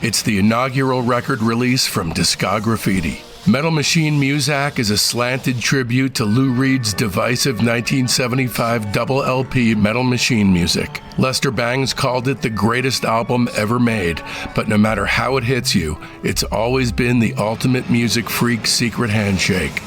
It's the inaugural record release from Discograffiti. Metal Machine Muzak is a slanted tribute to Lou Reed's divisive 1975 double LP Metal Machine music. Lester Bangs called it the greatest album ever made, but no matter how it hits you, it's always been the ultimate music freak's secret handshake.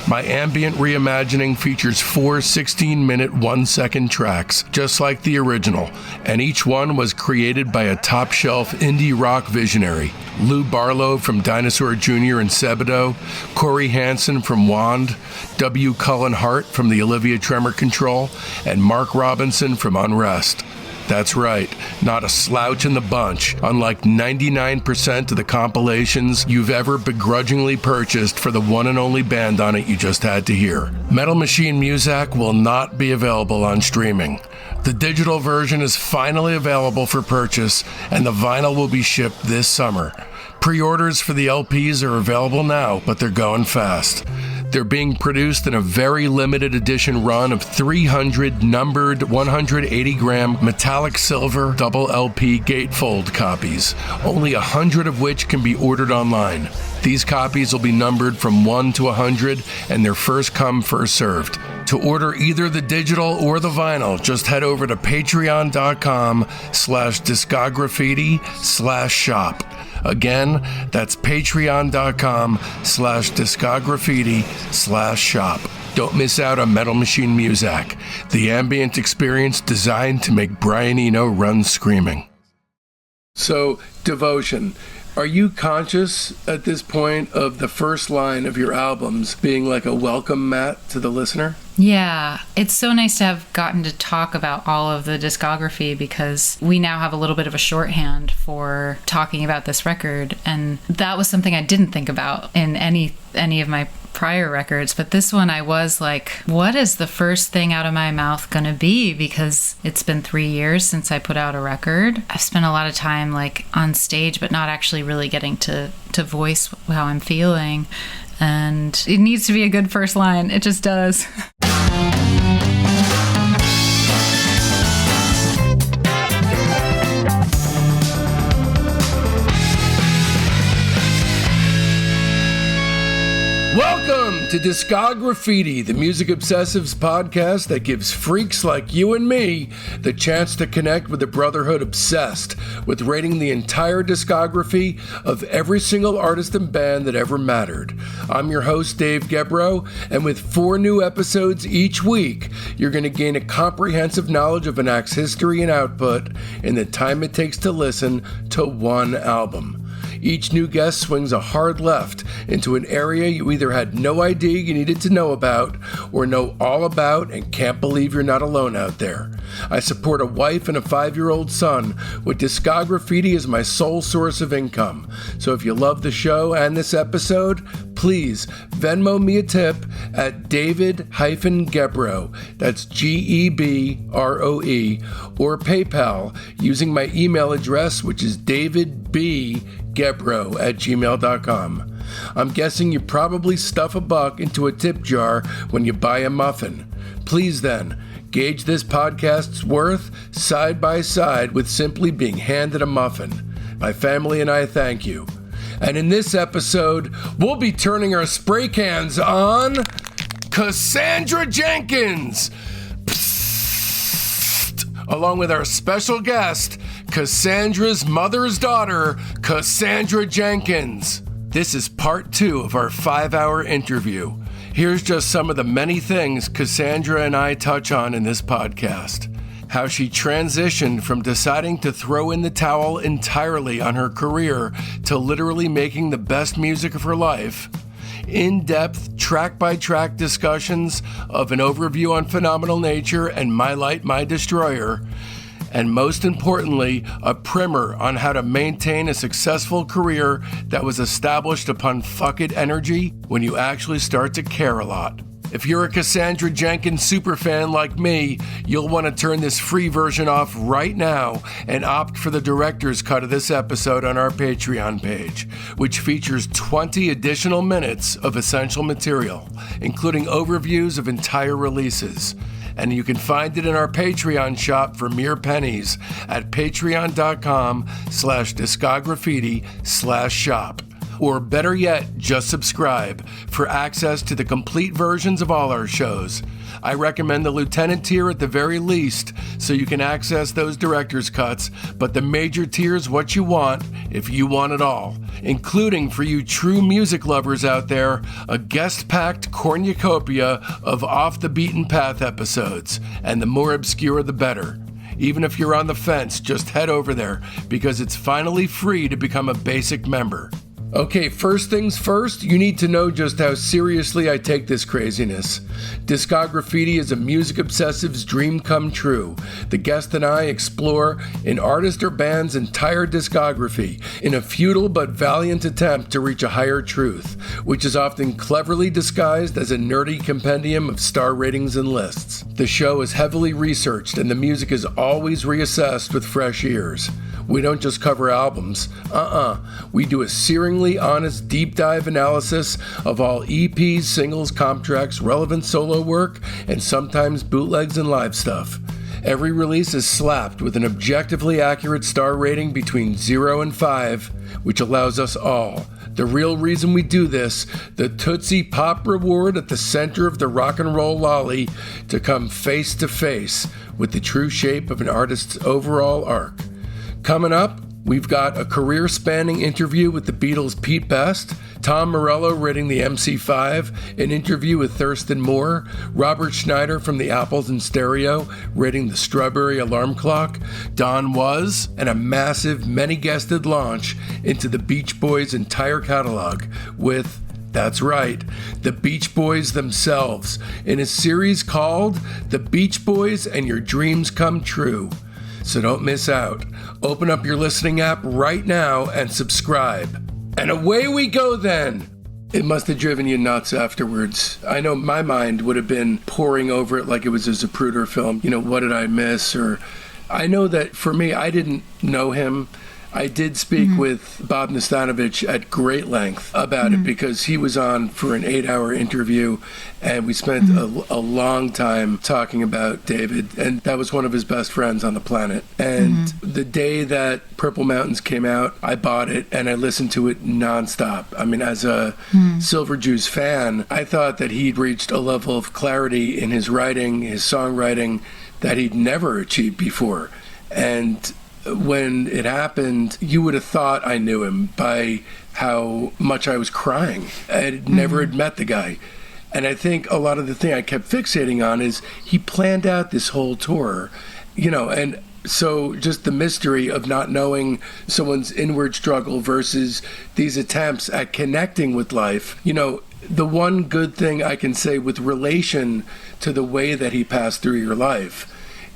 My ambient reimagining features 4 16-minute, 1-second tracks, just like the original, and each one was created by a top-shelf indie rock visionary. Lou Barlow from Dinosaur Jr. and Sebadoh, Corey Hansen from Wand, W. Cullen Hart from the Olivia Tremor Control, and Mark Robinson from Unrest. That's right, not a slouch in the bunch, unlike 99% of the compilations you've ever begrudgingly purchased for the one and only band on it you just had to hear. Metal Machine Muzak will not be available on streaming. The digital version is finally available for purchase, and the vinyl will be shipped this summer. Pre-orders for the LPs are available now, but they're going fast. They're being produced in a very limited edition run of 300 numbered 180-gram metallic silver double LP gatefold copies, only 100 of which can be ordered online. These copies will be numbered from 1 to 100, and they're first come, first served. To order either the digital or the vinyl, just head over to patreon.com/discograffiti/shop. Again, that's patreon.com/discograffiti/shop. Don't miss out on Metal Machine Muzak, the ambient experience designed to make Brian Eno run screaming. So, Devotion. Are you conscious at this point of the first line of your albums being like a welcome mat to the listener? Yeah, it's so nice to have gotten to talk about all of the discography because we now have a little bit of a shorthand for talking about this record, and that was something I didn't think about in any of my prior records, but this one I was like, what is the first thing out of my mouth gonna be? Because it's been 3 years since I put out a record. I've spent a lot of time like on stage, but not actually really getting to voice how I'm feeling. And it needs to be a good first line. It just does. Welcome to Discograffiti, the Music Obsessives podcast that gives freaks like you and me the chance to connect with the brotherhood obsessed with rating the entire discography of every single artist and band that ever mattered. I'm your host, Dave Gebroe, and with 4 new episodes each week, you're going to gain a comprehensive knowledge of an act's history and output in the time it takes to listen to one album. Each new guest swings a hard left into an area you either had no idea you needed to know about or know all about and can't believe you're not alone out there. I support a wife and a 5-year-old son with Discograffiti as my sole source of income. So if you love the show and this episode, please Venmo me a tip at David-Gebroe, that's Gebroe, or PayPal using my email address, which is davidbgebroe@gmail.com. I'm guessing you probably stuff $1 into a tip jar when you buy a muffin. Please then, gauge this podcast's worth side by side with simply being handed a muffin. My family and I thank you. And in this episode, we'll be turning our spray cans on Cassandra Jenkins, Psst, along with our special guest, Cassandra's mother's daughter, Cassandra Jenkins. This is part 2 of our 5-hour interview. Here's just some of the many things Cassandra and I touch on in this podcast. How she transitioned from deciding to throw in the towel entirely on her career to literally making the best music of her life. In-depth, track-by-track discussions of an overview on Phenomenal Nature and My Light, My Destroyer. And most importantly, a primer on how to maintain a successful career that was established upon fuck it energy when you actually start to care a lot. If you're a Cassandra Jenkins superfan like me, you'll want to turn this free version off right now and opt for the director's cut of this episode on our Patreon page, which features 20 additional minutes of essential material, including overviews of entire releases. And you can find it in our Patreon shop for mere pennies at patreon.com/discograffiti/shop. Or better yet, just subscribe for access to the complete versions of all our shows. I recommend the Lieutenant tier at the very least, so you can access those director's cuts, but the major tier's what you want, if you want it all, including for you true music lovers out there, a guest-packed cornucopia of off-the-beaten-path episodes, and the more obscure the better. Even if you're on the fence, just head over there, because it's finally free to become a basic member. Okay, first things first, you need to know just how seriously I take this craziness. Discograffiti is a music obsessive's dream come true. The guest and I explore an artist or band's entire discography in a futile but valiant attempt to reach a higher truth, which is often cleverly disguised as a nerdy compendium of star ratings and lists. The show is heavily researched and the music is always reassessed with fresh ears. We don't just cover albums. We do a searingly honest deep dive analysis of all EPs, singles, comp tracks, relevant solo work, and sometimes bootlegs and live stuff. Every release is slapped with an objectively accurate star rating between 0 and 5, which allows us all, the real reason we do this, the Tootsie Pop reward at the center of the rock and roll lolly, to come face to face with the true shape of an artist's overall arc. Coming up, we've got a career-spanning interview with the Beatles' Pete Best, Tom Morello rating the MC5, an interview with Thurston Moore, Robert Schneider from the Apples in Stereo rating the Strawberry Alarm Clock, Don Was, and a massive, many-guested launch into the Beach Boys' entire catalog with, that's right, the Beach Boys themselves, in a series called The Beach Boys and Your Dreams Come True. So don't miss out. Open up your listening app right now and subscribe. And away we go then! It must have driven you nuts afterwards. I know my mind would have been poring over it like it was a Zapruder film. You know, what did I miss? Or I know that for me, I didn't know him. I did speak with Bob Nastanovich at great length about it because he was on for an 8-hour interview and we spent a long time talking about David, and that was one of his best friends on the planet. And the day that Purple Mountains came out, I bought it and I listened to it nonstop. I mean, as a Silver Jews fan, I thought that he'd reached a level of clarity in his writing, his songwriting, that he'd never achieved before. And when it happened, you would have thought I knew him by how much I was crying. I never had met the guy. And I think a lot of the thing I kept fixating on is he planned out this whole tour, you know, and so just the mystery of not knowing someone's inward struggle versus these attempts at connecting with life. You know, the one good thing I can say with relation to the way that he passed through your life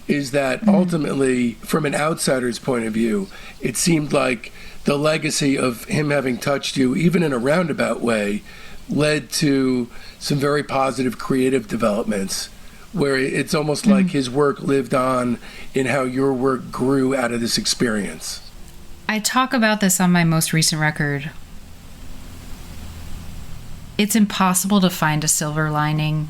is that ultimately, from an outsider's point of view, it seemed like the legacy of him having touched you, even in a roundabout way, led to some very positive creative developments, where it's almost like his work lived on in how your work grew out of this experience. I talk about this on my most recent record. It's impossible to find a silver lining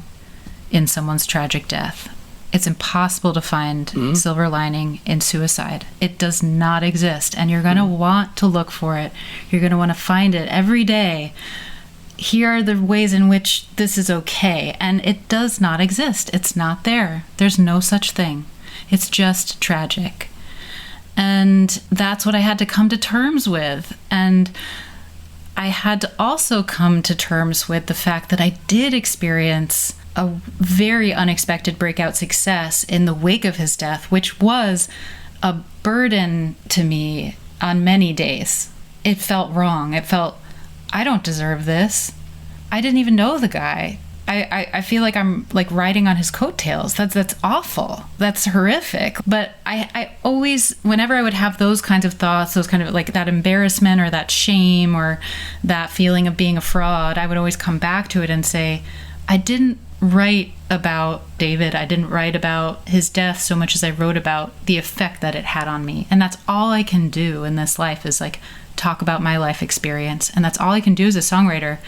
in someone's tragic death. It's impossible to find silver lining in suicide. It does not exist. And you're going to want to look for it. You're going to want to find it every day. Here are the ways in which this is okay. And it does not exist. It's not there. There's no such thing. It's just tragic. And that's what I had to come to terms with. And I had to also come to terms with the fact that I did experience a very unexpected breakout success in the wake of his death, which was a burden to me on many days. It felt wrong. It felt, I don't deserve this. I didn't even know the guy. I feel like I'm like riding on his coattails. That's awful. That's horrific. But I always, whenever I would have those kinds of thoughts, those kind of like that embarrassment or that shame or that feeling of being a fraud, I would always come back to it and say, I didn't write about David. I didn't write about his death so much as I wrote about the effect that it had on me. And that's all I can do in this life is like talk about my life experience. And that's all I can do as a songwriter.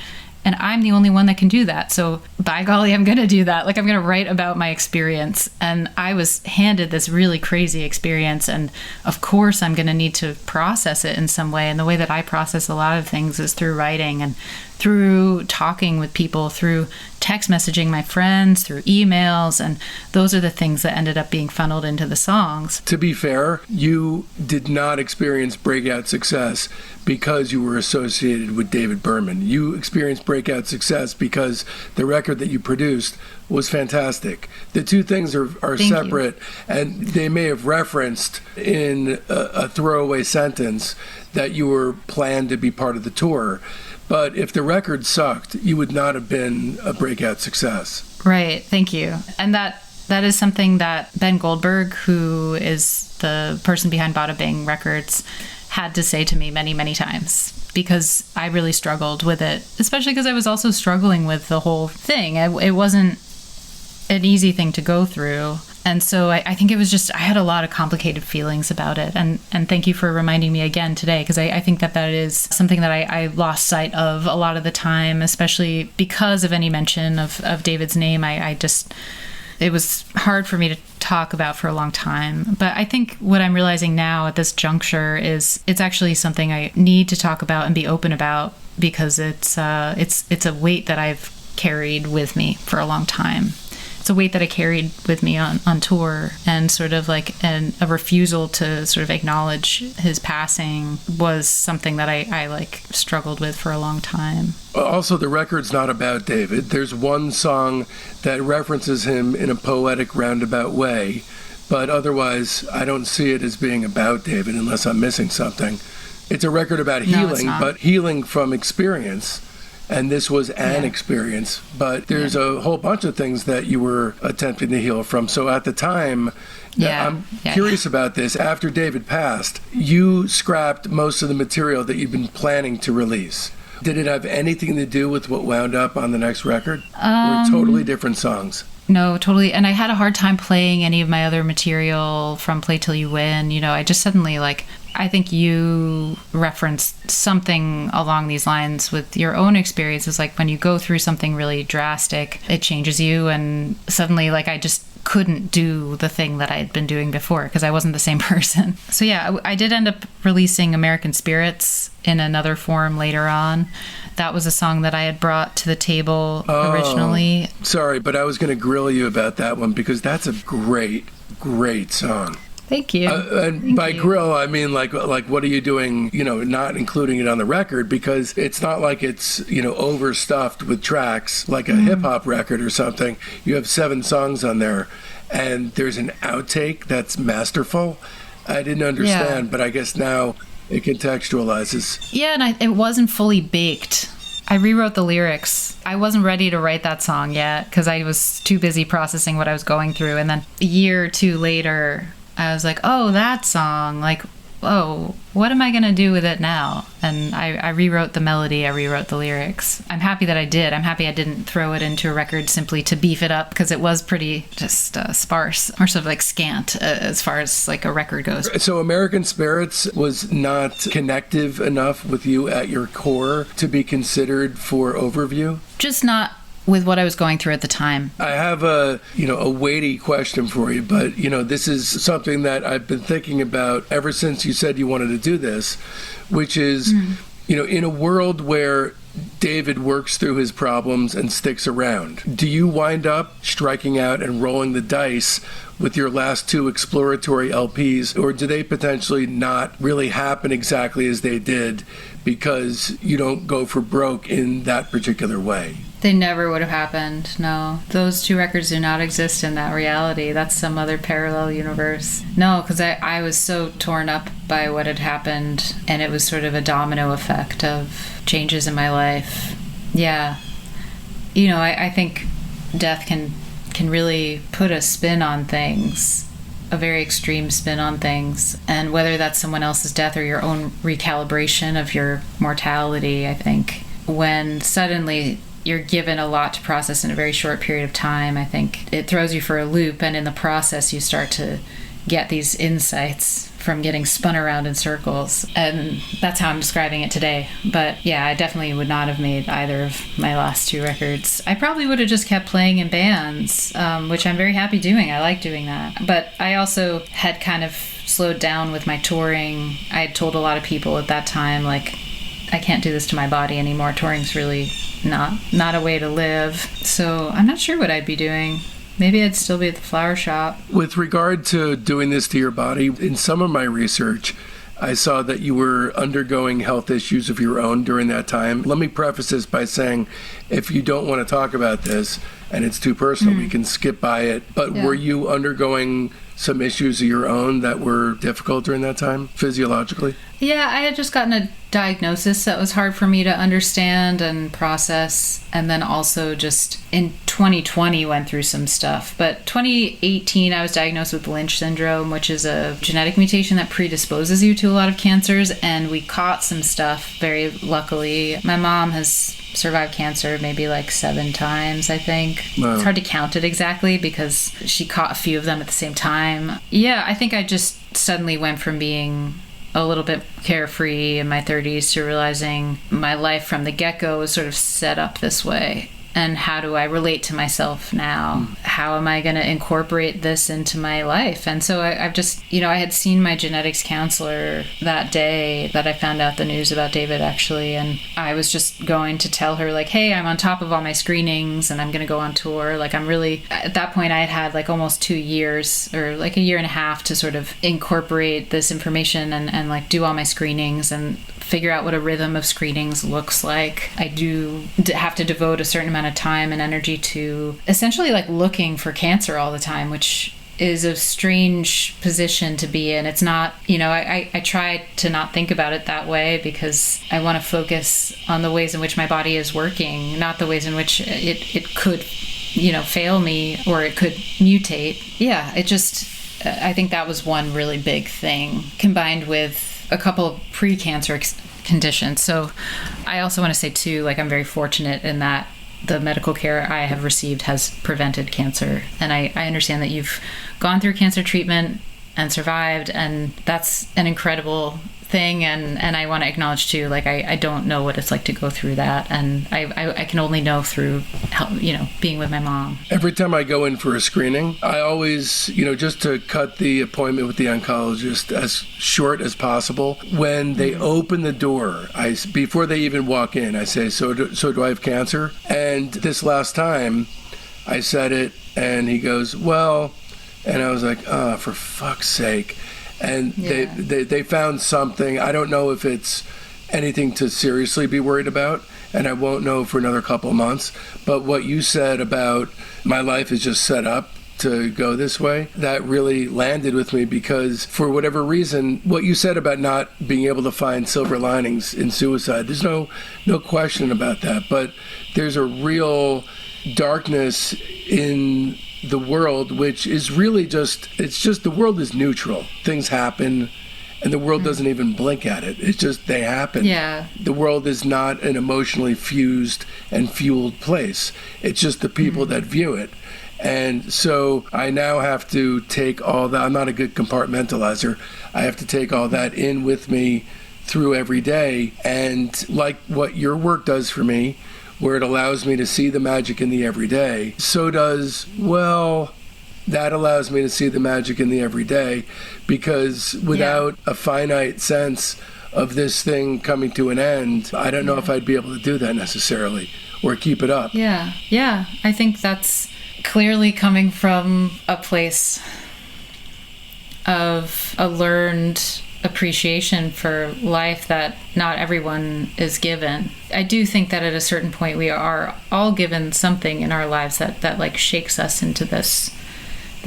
And I'm the only one that can do that. So by golly, I'm going to do that. Like, I'm going to write about my experience. And I was handed this really crazy experience. And of course, I'm going to need to process it in some way. And the way that I process a lot of things is through writing and through talking with people, through text messaging my friends, through emails. And those are the things that ended up being funneled into the songs. To be fair, you did not experience breakout success because you were associated with David Berman. You experienced breakout success because the record that you produced was fantastic. The two things are separate, and they may have referenced in a throwaway sentence that you were planned to be part of the tour. But if the record sucked, you would not have been a breakout success. Right. Thank you. And that is something that Ben Goldberg, who is the person behind Bada Bing Records, had to say to me many, many times, because I really struggled with it, especially because I was also struggling with the whole thing. It wasn't an easy thing to go through. And so I think it was just, I had a lot of complicated feelings about it. And thank you for reminding me again today, because I think that is something that I lost sight of a lot of the time, especially because of any mention of David's name. It was hard for me to talk about for a long time. But I think what I'm realizing now at this juncture is it's actually something I need to talk about and be open about, because it's a weight that I've carried with me for a long time. It's a weight that I carried with me on tour, and sort of like a refusal to sort of acknowledge his passing was something that I like struggled with for a long time. Also, the record's not about David. There's one song that references him in a poetic roundabout way, but otherwise I don't see it as being about David unless I'm missing something. It's a record about healing, but healing from experience. And this was an experience, but there's a whole bunch of things that you were attempting to heal from. So at the time, I'm curious about this. After David passed, you scrapped most of the material that you've been planning to release. Did it have anything to do with what wound up on the next record? Or totally different songs? No, totally. And I had a hard time playing any of my other material from Play Till You Win. You know, I just suddenly I think you referenced something along these lines with your own experiences. Like when you go through something really drastic, it changes you. And suddenly, I just couldn't do the thing that I had been doing before because I wasn't the same person. So yeah, I did end up releasing American Spirits in another form later on. That was a song that I had brought to the table originally. Sorry, but I was going to grill you about that one because that's a great, great song. Thank you. And by grill, I mean like what are you doing, not including it on the record, because it's not like it's, overstuffed with tracks like a hip hop record or something. You have 7 songs on there and there's an outtake that's masterful. I didn't understand, but I guess now it contextualizes. Yeah, and it wasn't fully baked. I rewrote the lyrics. I wasn't ready to write that song yet because I was too busy processing what I was going through. And then a year or two later, I was like, oh, that song, what am I going to do with it now? And I rewrote the melody, I rewrote the lyrics. I'm happy that I did. I'm happy I didn't throw it into a record simply to beef it up because it was pretty just sparse, or sort of scant as far as a record goes. So American Spirits was not connective enough with you at your core to be considered for Overview? Just not with what I was going through at the time. I have a weighty question for you, but this is something that I've been thinking about ever since you said you wanted to do this, which is, in a world where David works through his problems and sticks around, do you wind up striking out and rolling the dice with your last 2 exploratory LPs, or do they potentially not really happen exactly as they did because you don't go for broke in that particular way? They never would have happened, no. Those 2 records do not exist in that reality. That's some other parallel universe. No, because I was so torn up by what had happened, and it was sort of a domino effect of changes in my life. Yeah. I think death can really put a spin on things, a very extreme spin on things. And whether that's someone else's death or your own recalibration of your mortality, I think, when suddenly you're given a lot to process in a very short period of time, I think it throws you for a loop, and in the process you start to get these insights from getting spun around in circles. And that's how I'm describing it today. But yeah, I definitely would not have made either of my last two records. I probably would have just kept playing in bands, which I'm very happy doing. I like doing that. But I also had kind of slowed down with my touring. I had told a lot of people at that time, like, I can't do this to my body anymore. Touring's really not a way to live. So I'm not sure what I'd be doing. Maybe I'd still be at the flower shop. With regard to doing this to your body, in some of my research, I saw that you were undergoing health issues of your own during that time. Let me preface this by saying, if you don't want to talk about this and it's too personal, we can skip by it. But were you undergoing some issues of your own that were difficult during that time, physiologically? Yeah, I had just gotten a diagnosis that was hard for me to understand and process. And then also just in 2020 went through some stuff. But 2018, I was diagnosed with Lynch syndrome, which is a genetic mutation that predisposes you to a lot of cancers. And we caught some stuff, very luckily. My mom has survived cancer maybe like 7 times, I think. Wow. It's hard to count it exactly because she caught a few of them at the same time. Yeah, I think I just suddenly went from being a little bit carefree in my 30s to realizing my life from the get-go was sort of set up this way. And how do I relate to myself now? How am I going to incorporate this into my life? And so I've just, I had seen my genetics counselor that day that I found out the news about David, actually. And I was just going to tell her, like, hey, I'm on top of all my screenings and I'm going to go on tour. Like, I'm really, at that point, I had like almost 2 years or like a year and a half to sort of incorporate this information and like do all my screenings and figure out what a rhythm of screenings looks like. I do have to devote a certain amount of time and energy to essentially like looking for cancer all the time, which is a strange position to be in. It's not, I try to not think about it that way because I want to focus on the ways in which my body is working, not the ways in which it could, fail me or it could mutate. Yeah, I think that was one really big thing combined with a couple of pre-cancer conditions. So I also want to say too, like, I'm very fortunate in that the medical care I have received has prevented cancer. And I understand that you've gone through cancer treatment and survived, and that's an incredible thing. And I want to acknowledge too, like, I don't know what it's like to go through that. And I can only know through, being with my mom. Every time I go in for a screening, I always, just to cut the appointment with the oncologist as short as possible, when they open the door, before they even walk in, I say, so do I have cancer? And this last time I said it and he goes, well, and I was like, oh, for fuck's sake. And they found something. I don't know if it's anything to seriously be worried about, and I won't know for another couple of months. But what you said about my life is just set up to go this way, that really landed with me, because for whatever reason, what you said about not being able to find silver linings in suicide, there's no question about that. But there's a real darkness in the world, which is really the world is neutral. Things happen and the world doesn't even blink at it. It's just, they happen. Yeah. The world is not an emotionally fused and fueled place. It's just the people that view it. And so I now have to take all that. I'm not a good compartmentalizer. I have to take all that in with me through every day. And like what your work does for me, where it allows me to see the magic in the everyday, so does, that allows me to see the magic in the everyday, because without a finite sense of this thing coming to an end, I don't know if I'd be able to do that necessarily or keep it up. Yeah. I think that's clearly coming from a place of a learned appreciation for life that not everyone is given. I do think that at a certain point we are all given something in our lives that like shakes us into this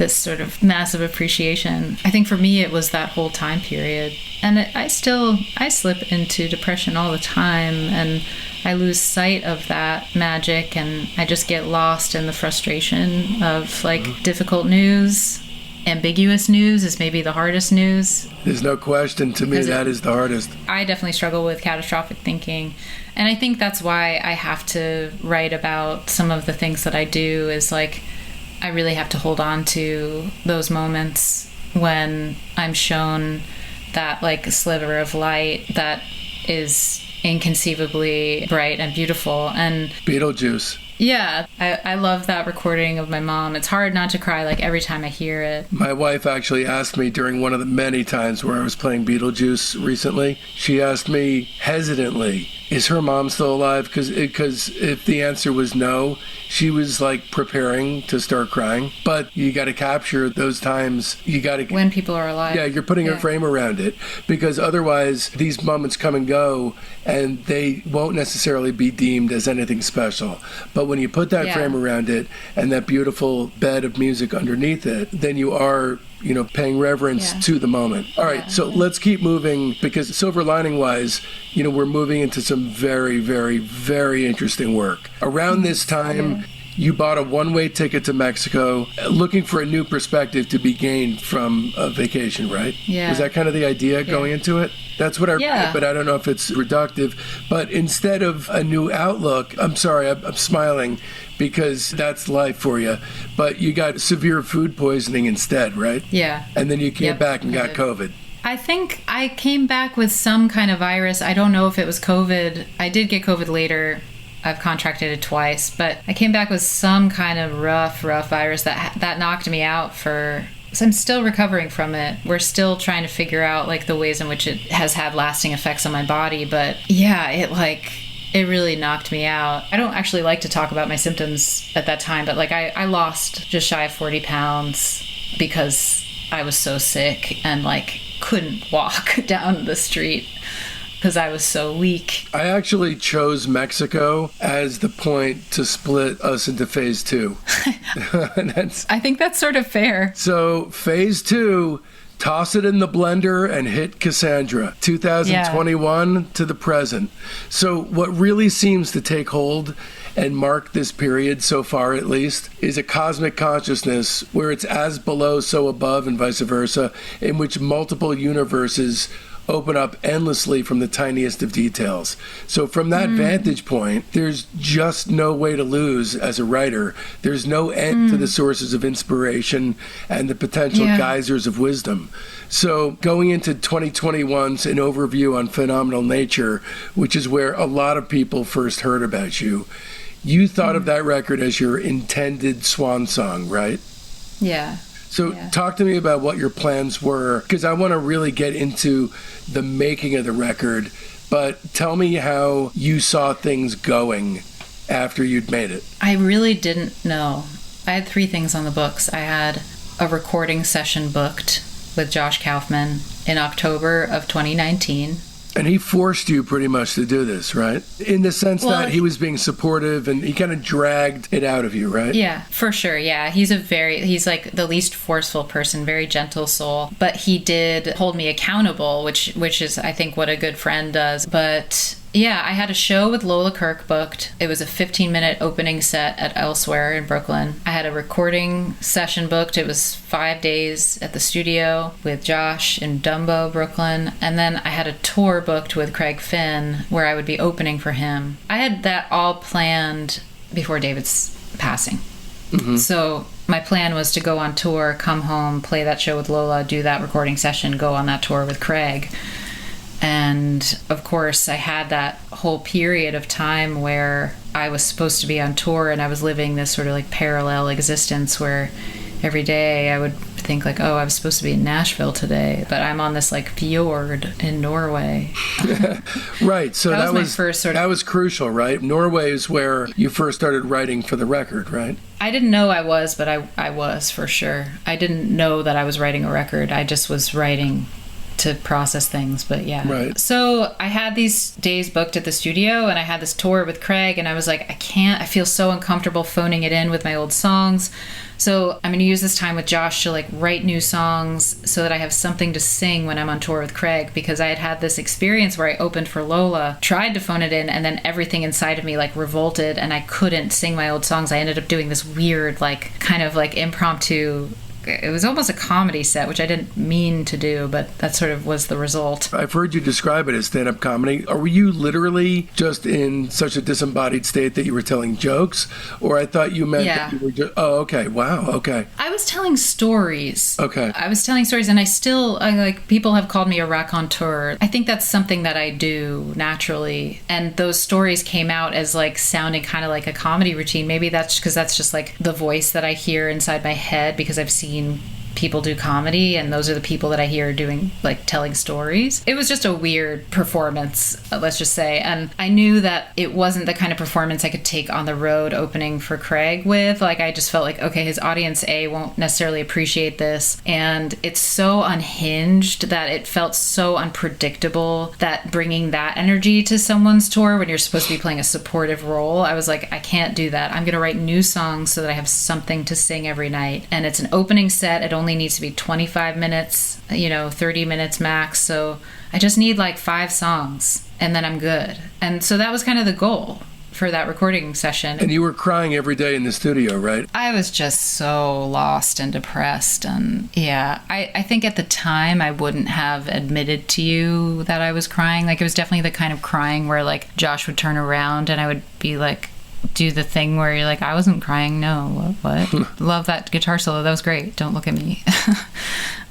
sort of massive appreciation. I think for me it was that whole time period. And I slip into depression all the time, and I lose sight of that magic, and I just get lost in the frustration of like difficult news. Ambiguous news is maybe the hardest news. There's no question. To me, that is the hardest. I definitely struggle with catastrophic thinking. And I think that's why I have to write about some of the things that I do, is like, I really have to hold on to those moments when I'm shown that like sliver of light that is inconceivably bright and beautiful. And Beetlejuice. yeah, I love that recording of my mom. It's hard not to cry like every time I hear it. My wife actually asked me during one of the many times where I was playing Beetlejuice recently, she asked me hesitantly, is her mom still alive? Because if the answer was no, she was like preparing to start crying. But you got to capture those times. You got to... When people are alive. Yeah, you're putting a frame around it, because otherwise these moments come and go and they won't necessarily be deemed as anything special. But when you put that frame around it and that beautiful bed of music underneath it, then you are, paying reverence to the moment. All right, so let's keep moving, because silver lining wise, we're moving into some very, very, very interesting work. Around this time, you bought a one-way ticket to Mexico, looking for a new perspective to be gained from a vacation, right? Yeah. Was that kind of the idea going into it? That's what I read, but I don't know if it's reductive. But instead of a new outlook, I'm sorry, I'm smiling because that's life for you. But you got severe food poisoning instead, right? Yeah. And then you came back and got COVID. I think I came back with some kind of virus. I don't know if it was COVID. I did get COVID later. I've contracted it twice, but I came back with some kind of rough virus that knocked me out for... So I'm still recovering from it. We're still trying to figure out like the ways in which it has had lasting effects on my body. But yeah, it really knocked me out. I don't actually like to talk about my symptoms at that time, but like I lost just shy of 40 pounds because I was so sick and like couldn't walk down the street because I was so weak. I actually chose Mexico as the point to split us into phase 2. I think that's sort of fair. So phase 2, toss it in the blender and hit Cassandra, 2021 to the present. So what really seems to take hold and mark this period so far, at least, is a cosmic consciousness where it's as below, so above, and vice versa, in which multiple universes open up endlessly from the tiniest of details. So from that vantage point, there's just no way to lose as a writer. There's no end to the sources of inspiration and the potential geysers of wisdom. So going into 2021's an overview on Phenomenal Nature, which is where a lot of people first heard about you, you thought of that record as your intended swan song, right? Yeah. So talk to me about what your plans were, because I want to really get into the making of the record, but tell me how you saw things going after you'd made it. I really didn't know. I had 3 things on the books. I had a recording session booked with Josh Kaufman in October of 2019. And he forced you pretty much to do this, right? In the sense that he was being supportive and he kind of dragged it out of you, right? Yeah, for sure. Yeah. He's like the least forceful person, very gentle soul. But he did hold me accountable, which is, I think, what a good friend does. But yeah, I had a show with Lola Kirk booked. It was a 15-minute opening set at Elsewhere in Brooklyn. I had a recording session booked. It was 5 days at the studio with Josh in Dumbo, Brooklyn. And then I had a tour booked with Craig Finn where I would be opening for him. I had that all planned before David's passing. Mm-hmm. So my plan was to go on tour, come home, play that show with Lola, do that recording session, go on that tour with Craig. And of course, I had that whole period of time where I was supposed to be on tour and I was living this sort of like parallel existence where every day I would think like, oh, I was supposed to be in Nashville today, but I'm on this like fjord in Norway. Right. So that was my first sort of... That was crucial, right? Norway is where you first started writing for the record, right? I didn't know I was, but I was for sure. I didn't know that I was writing a record. I just was writing to process things, but yeah. Right. So I had these days booked at the studio and I had this tour with Craig and I was like, I feel so uncomfortable phoning it in with my old songs. So I'm going to use this time with Josh to like write new songs so that I have something to sing when I'm on tour with Craig, because I had this experience where I opened for Lola, tried to phone it in, and then everything inside of me like revolted and I couldn't sing my old songs. I ended up doing this weird like kind of like impromptu it was almost a comedy set, which I didn't mean to do, but that sort of was the result. I've heard you describe it as stand-up comedy. Are you literally just in such a disembodied state that you were telling jokes? Or I thought you meant that you were just... Oh, okay. Wow. Okay. I was telling stories. Okay. I was telling stories, and like, people have called me a raconteur. I think that's something that I do naturally. And those stories came out as like sounding kind of like a comedy routine. Maybe that's because that's just like the voice that I hear inside my head because I've seen people do comedy, and those are the people that I hear doing, like, telling stories. It was just a weird performance, let's just say, and I knew that it wasn't the kind of performance I could take on the road opening for Craig with. Like, I just felt like, okay, his audience A won't necessarily appreciate this, and it's so unhinged that it felt so unpredictable that bringing that energy to someone's tour when you're supposed to be playing a supportive role, I was like, I can't do that. I'm gonna write new songs so that I have something to sing every night, and it's an opening set. It only needs to be 25 minutes, 30 minutes max. So I just need like 5 songs and then I'm good. And so that was kind of the goal for that recording session. And you were crying every day in the studio, right? I was just so lost and depressed. And yeah, I think at the time I wouldn't have admitted to you that I was crying. Like, it was definitely the kind of crying where like Josh would turn around and I would be like, do the thing where you're like, I wasn't crying. No, what? Love that guitar solo. That was great. Don't look at me.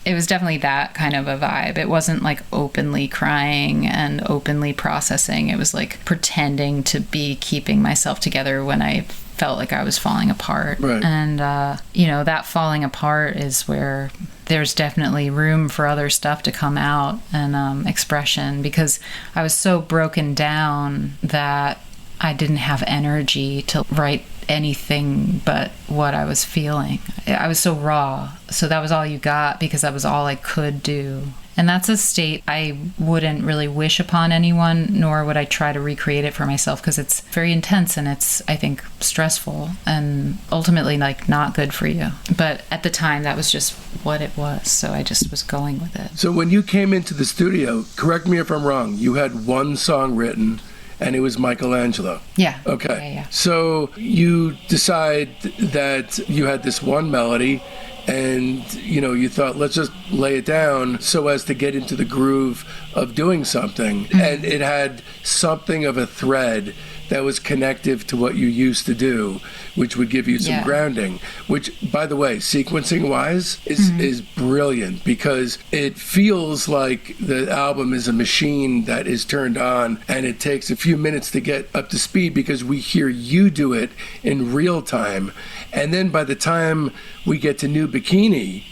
It was definitely that kind of a vibe. It wasn't like openly crying and openly processing. It was like pretending to be keeping myself together when I felt like I was falling apart. Right. And, that falling apart is where there's definitely room for other stuff to come out and expression, because I was so broken down that I didn't have energy to write anything but what I was feeling. I was so raw. So that was all you got because that was all I could do. And that's a state I wouldn't really wish upon anyone, nor would I try to recreate it for myself, because it's very intense and it's, I think, stressful and ultimately like not good for you. But at the time, that was just what it was. So I just was going with it. So when you came into the studio, correct me if I'm wrong, you had one song written and it was Michelangelo. Yeah. Okay. Yeah. So you decide that you had this one melody and, you thought, let's just lay it down so as to get into the groove of doing something. Mm-hmm. And it had something of a thread that was connective to what you used to do, which would give you some grounding, which, by the way, sequencing-wise, is brilliant, because it feels like the album is a machine that is turned on, and it takes a few minutes to get up to speed because we hear you do it in real time. And then by the time we get to New Bikini,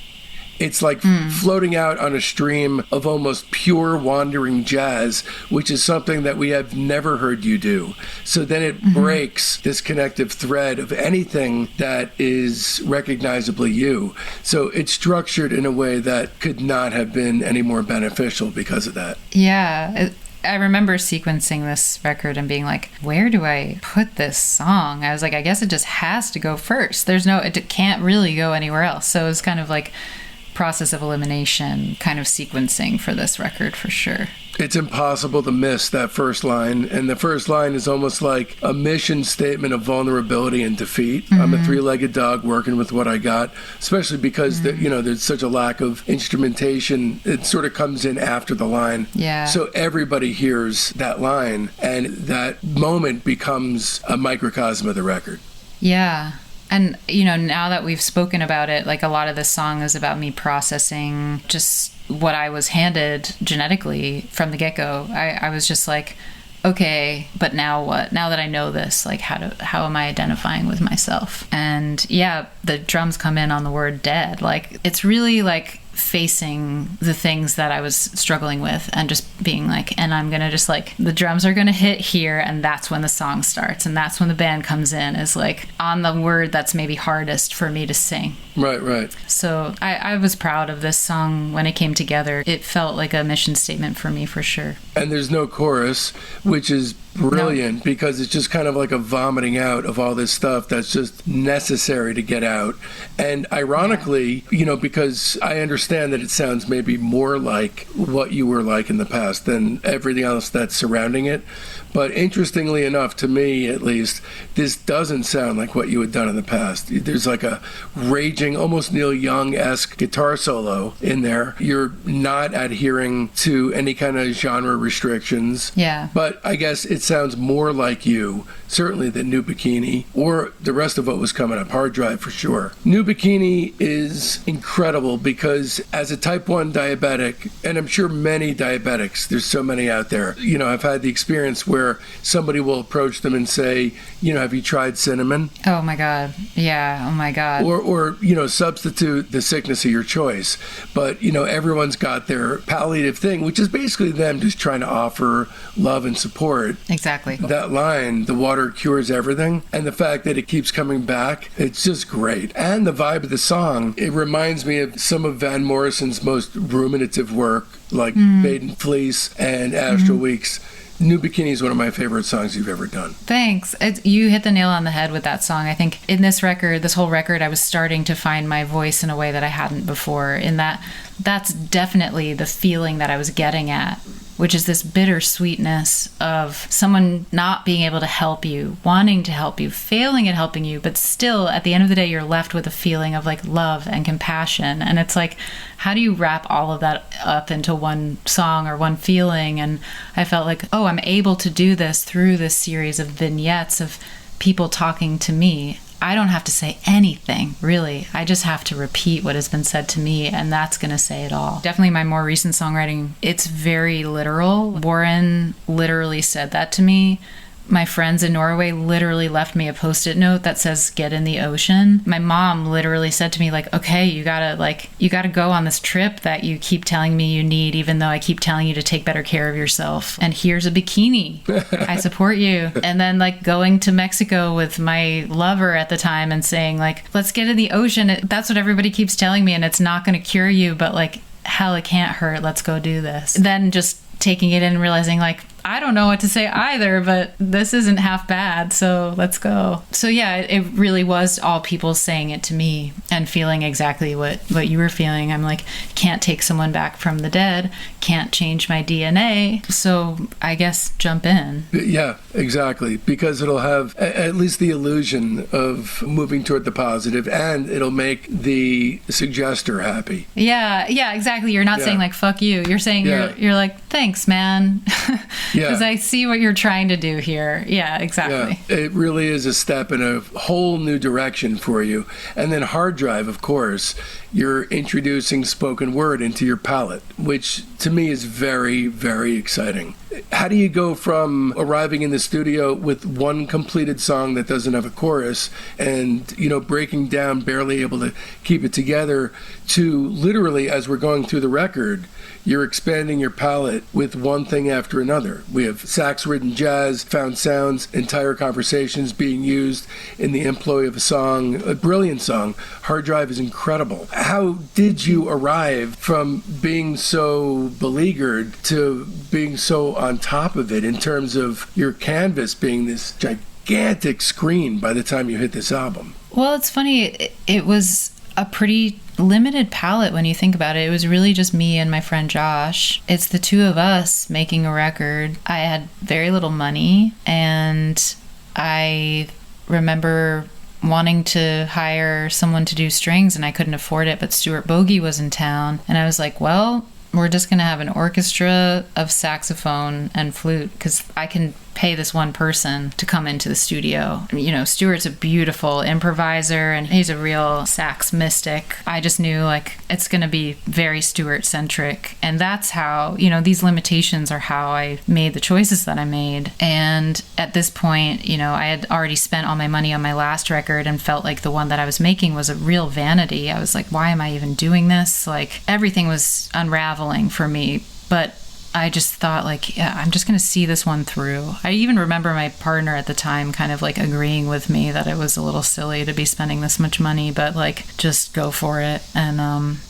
it's like floating out on a stream of almost pure wandering jazz, which is something that we have never heard you do. So then it breaks this connective thread of anything that is recognizably you. So it's structured in a way that could not have been any more beneficial because of that. Yeah. I remember sequencing this record and being like, where do I put this song? I was like, I guess it just has to go first. It can't really go anywhere else. So it was kind of like process of elimination kind of sequencing for this record, for sure. It's impossible to miss that first line, and the first line is almost like a mission statement of vulnerability and defeat. I'm a 3-legged dog working with what I got, especially because there's such a lack of instrumentation. It sort of comes in after the line. Yeah. So everybody hears that line, and that moment becomes a microcosm of the record. Yeah. And, now that we've spoken about it, like, a lot of this song is about me processing just what I was handed genetically from the get-go. I was just like, okay, but now what? Now that I know this, like, how am I identifying with myself? And yeah, the drums come in on the word dead. Like, it's really like facing the things that I was struggling with and just being like, and I'm gonna just like, the drums are gonna hit here, and that's when the song starts, and that's when the band comes in, is like on the word that's maybe hardest for me to sing. Right. So I was proud of this song when it came together. It felt like a mission statement for me, for sure. And there's no chorus, which is brilliant because it's just kind of like a vomiting out of all this stuff that's just necessary to get out. And ironically, because I understand that it sounds maybe more like what you were like in the past than everything else that's surrounding it. But interestingly enough, to me at least, this doesn't sound like what you had done in the past. There's like a raging, almost Neil Young-esque guitar solo in there. You're not adhering to any kind of genre restrictions. Yeah. But I guess it sounds more like you, certainly than New Bikini, or the rest of what was coming up, Hard Drive for sure. New Bikini is incredible because as a type 1 diabetic, and I'm sure many diabetics, there's so many out there, I've had the experience where somebody will approach them and say, have you tried cinnamon? Oh my God. Yeah. Oh my God. Or substitute the sickness of your choice. But, everyone's got their palliative thing, which is basically them just trying to offer love and support. Exactly. That line, the water cures everything, and the fact that it keeps coming back, it's just great. And the vibe of the song, it reminds me of some of Van Morrison's most ruminative work, like Maiden Fleece and Astral Weeks. New Bikini is one of my favorite songs you've ever done. Thanks. You hit the nail on the head with that song. I think in this whole record, I was starting to find my voice in a way that I hadn't before. In that's definitely the feeling that I was getting at, which is this bittersweetness of someone not being able to help you, wanting to help you, failing at helping you, but still at the end of the day, you're left with a feeling of like love and compassion. And it's like, how do you wrap all of that up into one song or one feeling? And I felt like, oh, I'm able to do this through this series of vignettes of people talking to me. I don't have to say anything, really. I just have to repeat what has been said to me, and that's going to say it all. Definitely my more recent songwriting, it's very literal. Warren literally said that to me. My friends in Norway literally left me a Post-it note that says, get in the ocean. My mom literally said to me, like, okay, you gotta go on this trip that you keep telling me you need, even though I keep telling you to take better care of yourself. And here's a bikini. I support you. And then like going to Mexico with my lover at the time and saying like, let's get in the ocean. That's what everybody keeps telling me, and it's not gonna cure you, but like, hell, it can't hurt. Let's go do this. Then just taking it in and realizing like, I don't know what to say either, but this isn't half bad, so let's go. So yeah, it really was all people saying it to me and feeling exactly what you were feeling. I'm like, can't take someone back from the dead, can't change my DNA, so I guess jump in. Yeah, exactly, because it'll have at least the illusion of moving toward the positive, and it'll make the suggester happy. Yeah, exactly. You're not saying like, fuck you. You're saying you're like, thanks, man. Because I see what you're trying to do here. Yeah, exactly. Yeah, it really is a step in a whole new direction for you. And then Hard Drive, of course, you're introducing spoken word into your palette, which to me is very, very exciting. How do you go from arriving in the studio with one completed song that doesn't have a chorus and, breaking down, barely able to keep it together, to literally, as we're going through the record, you're expanding your palette with one thing after another. We have sax-ridden jazz, found sounds, entire conversations being used in the employ of a song, a brilliant song. Hard Drive is incredible. How did you arrive from being so beleaguered to being so on top of it in terms of your canvas being this gigantic screen by the time you hit this album? Well, it's funny. It was a pretty limited palette when you think about it. It was really just me and my friend Josh. It's the two of us making a record. I had very little money, and I remember wanting to hire someone to do strings, and I couldn't afford it, but Stuart Bogey was in town, and I was like, well, we're just going to have an orchestra of saxophone and flute because I can pay this one person to come into the studio. Stuart's a beautiful improviser and he's a real sax mystic. I just knew like it's going to be very Stuart centric, and that's how, these limitations are how I made the choices that I made. And at this point, I had already spent all my money on my last record and felt like the one that I was making was a real vanity. I was like, why am I even doing this? Like everything was unraveling for me. But I just thought like, yeah, I'm just going to see this one through. I even remember my partner at the time kind of like agreeing with me that it was a little silly to be spending this much money, but like just go for it. And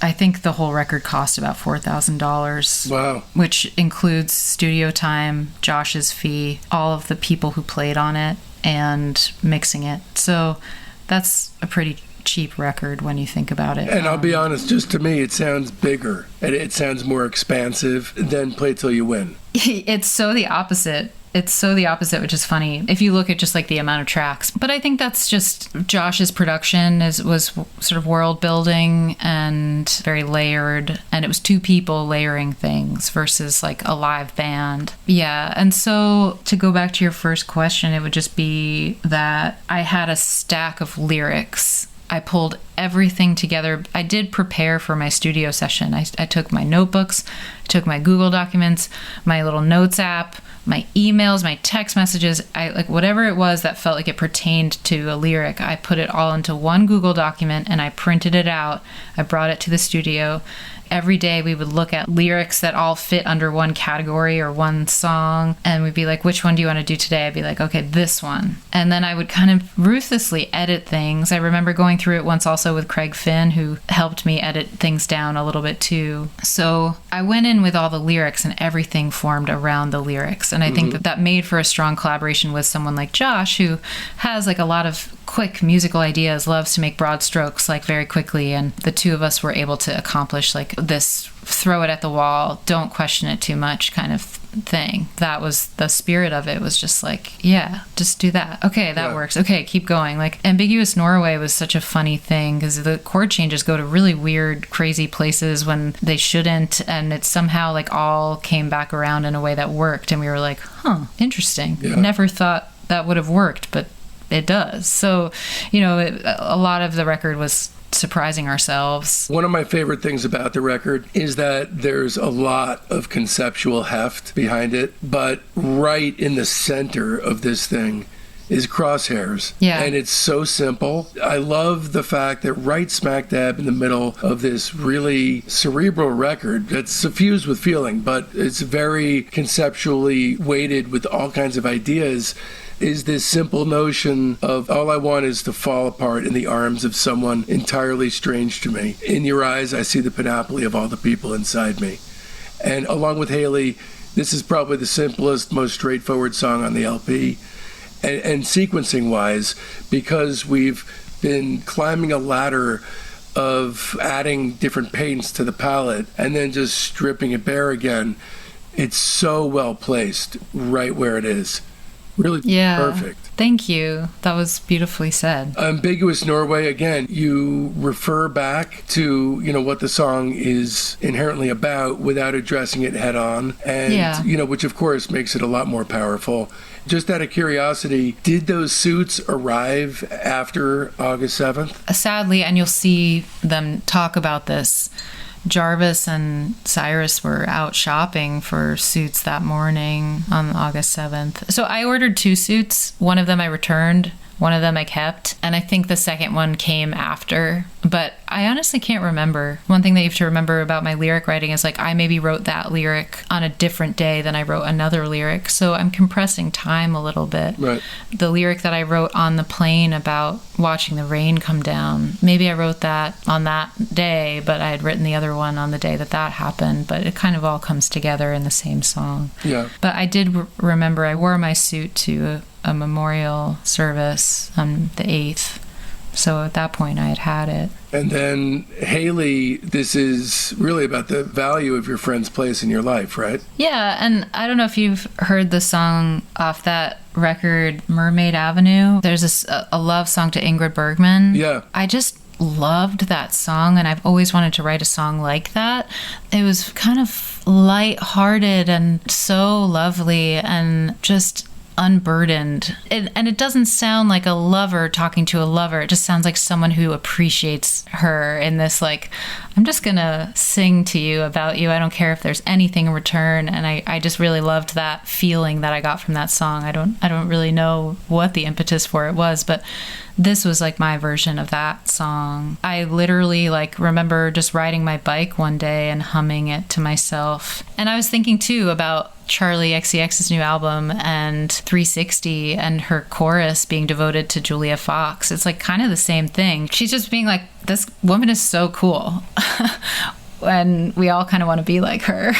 I think the whole record cost about $4,000. Wow. Which includes studio time, Josh's fee, all of the people who played on it, and mixing it. So that's a pretty cheap record when you think about it. And I'll be honest, just to me, it sounds bigger and it sounds more expansive than Play Till You Win. It's so the opposite. It's so the opposite, which is funny if you look at just like the amount of tracks. But I think that's just Josh's production was sort of world building and very layered. And it was two people layering things versus like a live band. Yeah. And so to go back to your first question, it would just be that I had a stack of lyrics. I pulled everything together. I did prepare for my studio session. I took my notebooks, took my Google Documents, my little notes app, my emails, my text messages, like whatever it was that felt like it pertained to a lyric, I put it all into one Google document and I printed it out. I brought it to the studio. Every day we would look at lyrics that all fit under one category or one song, and we'd be like, which one do you want to do today? I'd be like, okay, this one. And then I would kind of ruthlessly edit things. I remember going through it once also with Craig Finn, who helped me edit things down a little bit too. So I went in with all the lyrics and everything formed around the lyrics. And I think that made for a strong collaboration with someone like Josh, who has like a lot of quick musical ideas, loves to make broad strokes like very quickly. And the two of us were able to accomplish like this throw it at the wall, don't question it too much kind of thing. That was the spirit of it, was just like, yeah, just do that. Okay, that works. Okay, keep going. Like Ambiguous Norway was such a funny thing because the chord changes go to really weird, crazy places when they shouldn't, and it somehow like all came back around in a way that worked, and we were like, huh, interesting. Never thought that would have worked, but it does. So, you know, a lot of the record was surprising ourselves. One of my favorite things about the record is that there's a lot of conceptual heft behind it, but right in the center of this thing is Crosshairs. Yeah. And it's so simple. I love the fact that right smack dab in the middle of this really cerebral record that's suffused with feeling, but it's very conceptually weighted with all kinds of ideas, is this simple notion of all I want is to fall apart in the arms of someone entirely strange to me. In your eyes, I see the panoply of all the people inside me. And along with Haley, this is probably the simplest, most straightforward song on the LP. And sequencing-wise, because we've been climbing a ladder of adding different paints to the palette and then just stripping it bare again, it's so well placed right where it is. Really perfect. Thank you. That was beautifully said. Ambiguous Norway, again, you refer back to, you know, what the song is inherently about without addressing it head on. And, you know, which of course makes it a lot more powerful. Just out of curiosity, did those suits arrive after August 7th? Sadly, and you'll see them talk about this, Jarvis and Cyrus were out shopping for suits that morning on August 7th. So I ordered 2 suits. One of them I returned. One of them I kept, and I think the second one came after, but I honestly can't remember. One thing that you have to remember about my lyric writing is like I maybe wrote that lyric on a different day than I wrote another lyric, so I'm compressing time a little bit. Right. The lyric that I wrote on the plane about watching the rain come down, maybe I wrote that on that day, but I had written the other one on the day that happened, but it kind of all comes together in the same song. Yeah. But I did remember I wore my suit to a memorial service on the 8th. So at that point I had it. And then Haley, this is really about the value of your friend's place in your life, right? Yeah, and I don't know if you've heard the song off that record, Mermaid Avenue. There's a love song to Ingrid Bergman. Yeah. I just loved that song, and I've always wanted to write a song like that. It was kind of light-hearted and so lovely and just unburdened. And it doesn't sound like a lover talking to a lover. It just sounds like someone who appreciates her in this like I'm just gonna sing to you about you. I don't care if there's anything in return. And I just really loved that feeling that I got from that song. I don't really know what the impetus for it was, but this was like my version of that song. I literally like remember just riding my bike one day and humming it to myself. And I was thinking too about Charlie XCX's new album and 360 and her chorus being devoted to Julia Fox. It's like kind of the same thing. She's just being like, this woman is so cool. And we all kind of want to be like her.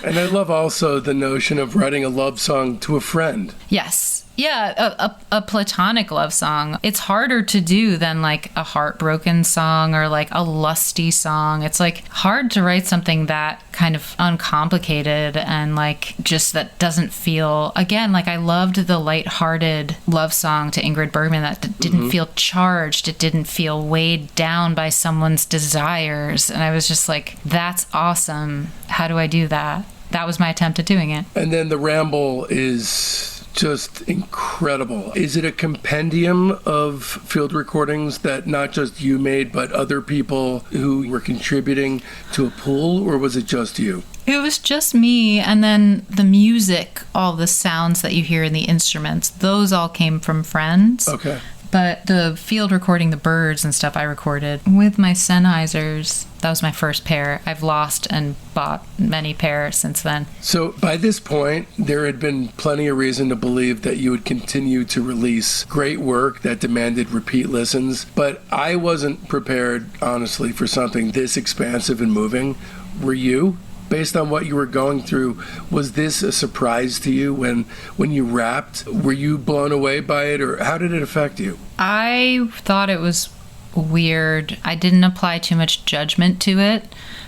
And I love also the notion of writing a love song to a friend. Yes. Yeah, a platonic love song. It's harder to do than like a heartbroken song or like a lusty song. It's like hard to write something that kind of uncomplicated and like just that doesn't feel, again, like I loved the lighthearted love song to Ingrid Bergman that didn't feel charged. It didn't feel weighed down by someone's desires. And I was just like, that's awesome. How do I do that? That was my attempt at doing it. And then the ramble is just incredible. Is it a compendium of field recordings that not just you made, but other people who were contributing to a pool, or was it just you? It was just me, and then the music, all the sounds that you hear in the instruments, those all came from friends. Okay. But the field recording, the birds and stuff I recorded with my Sennheisers. That was my first pair. I've lost and bought many pairs since then. So by this point, there had been plenty of reason to believe that you would continue to release great work that demanded repeat listens. But I wasn't prepared, honestly, for something this expansive and moving. Were you? Based on what you were going through, was this a surprise to you when you rapped? Were you blown away by it, or how did it affect you? I thought it was weird. I didn't apply too much judgment to it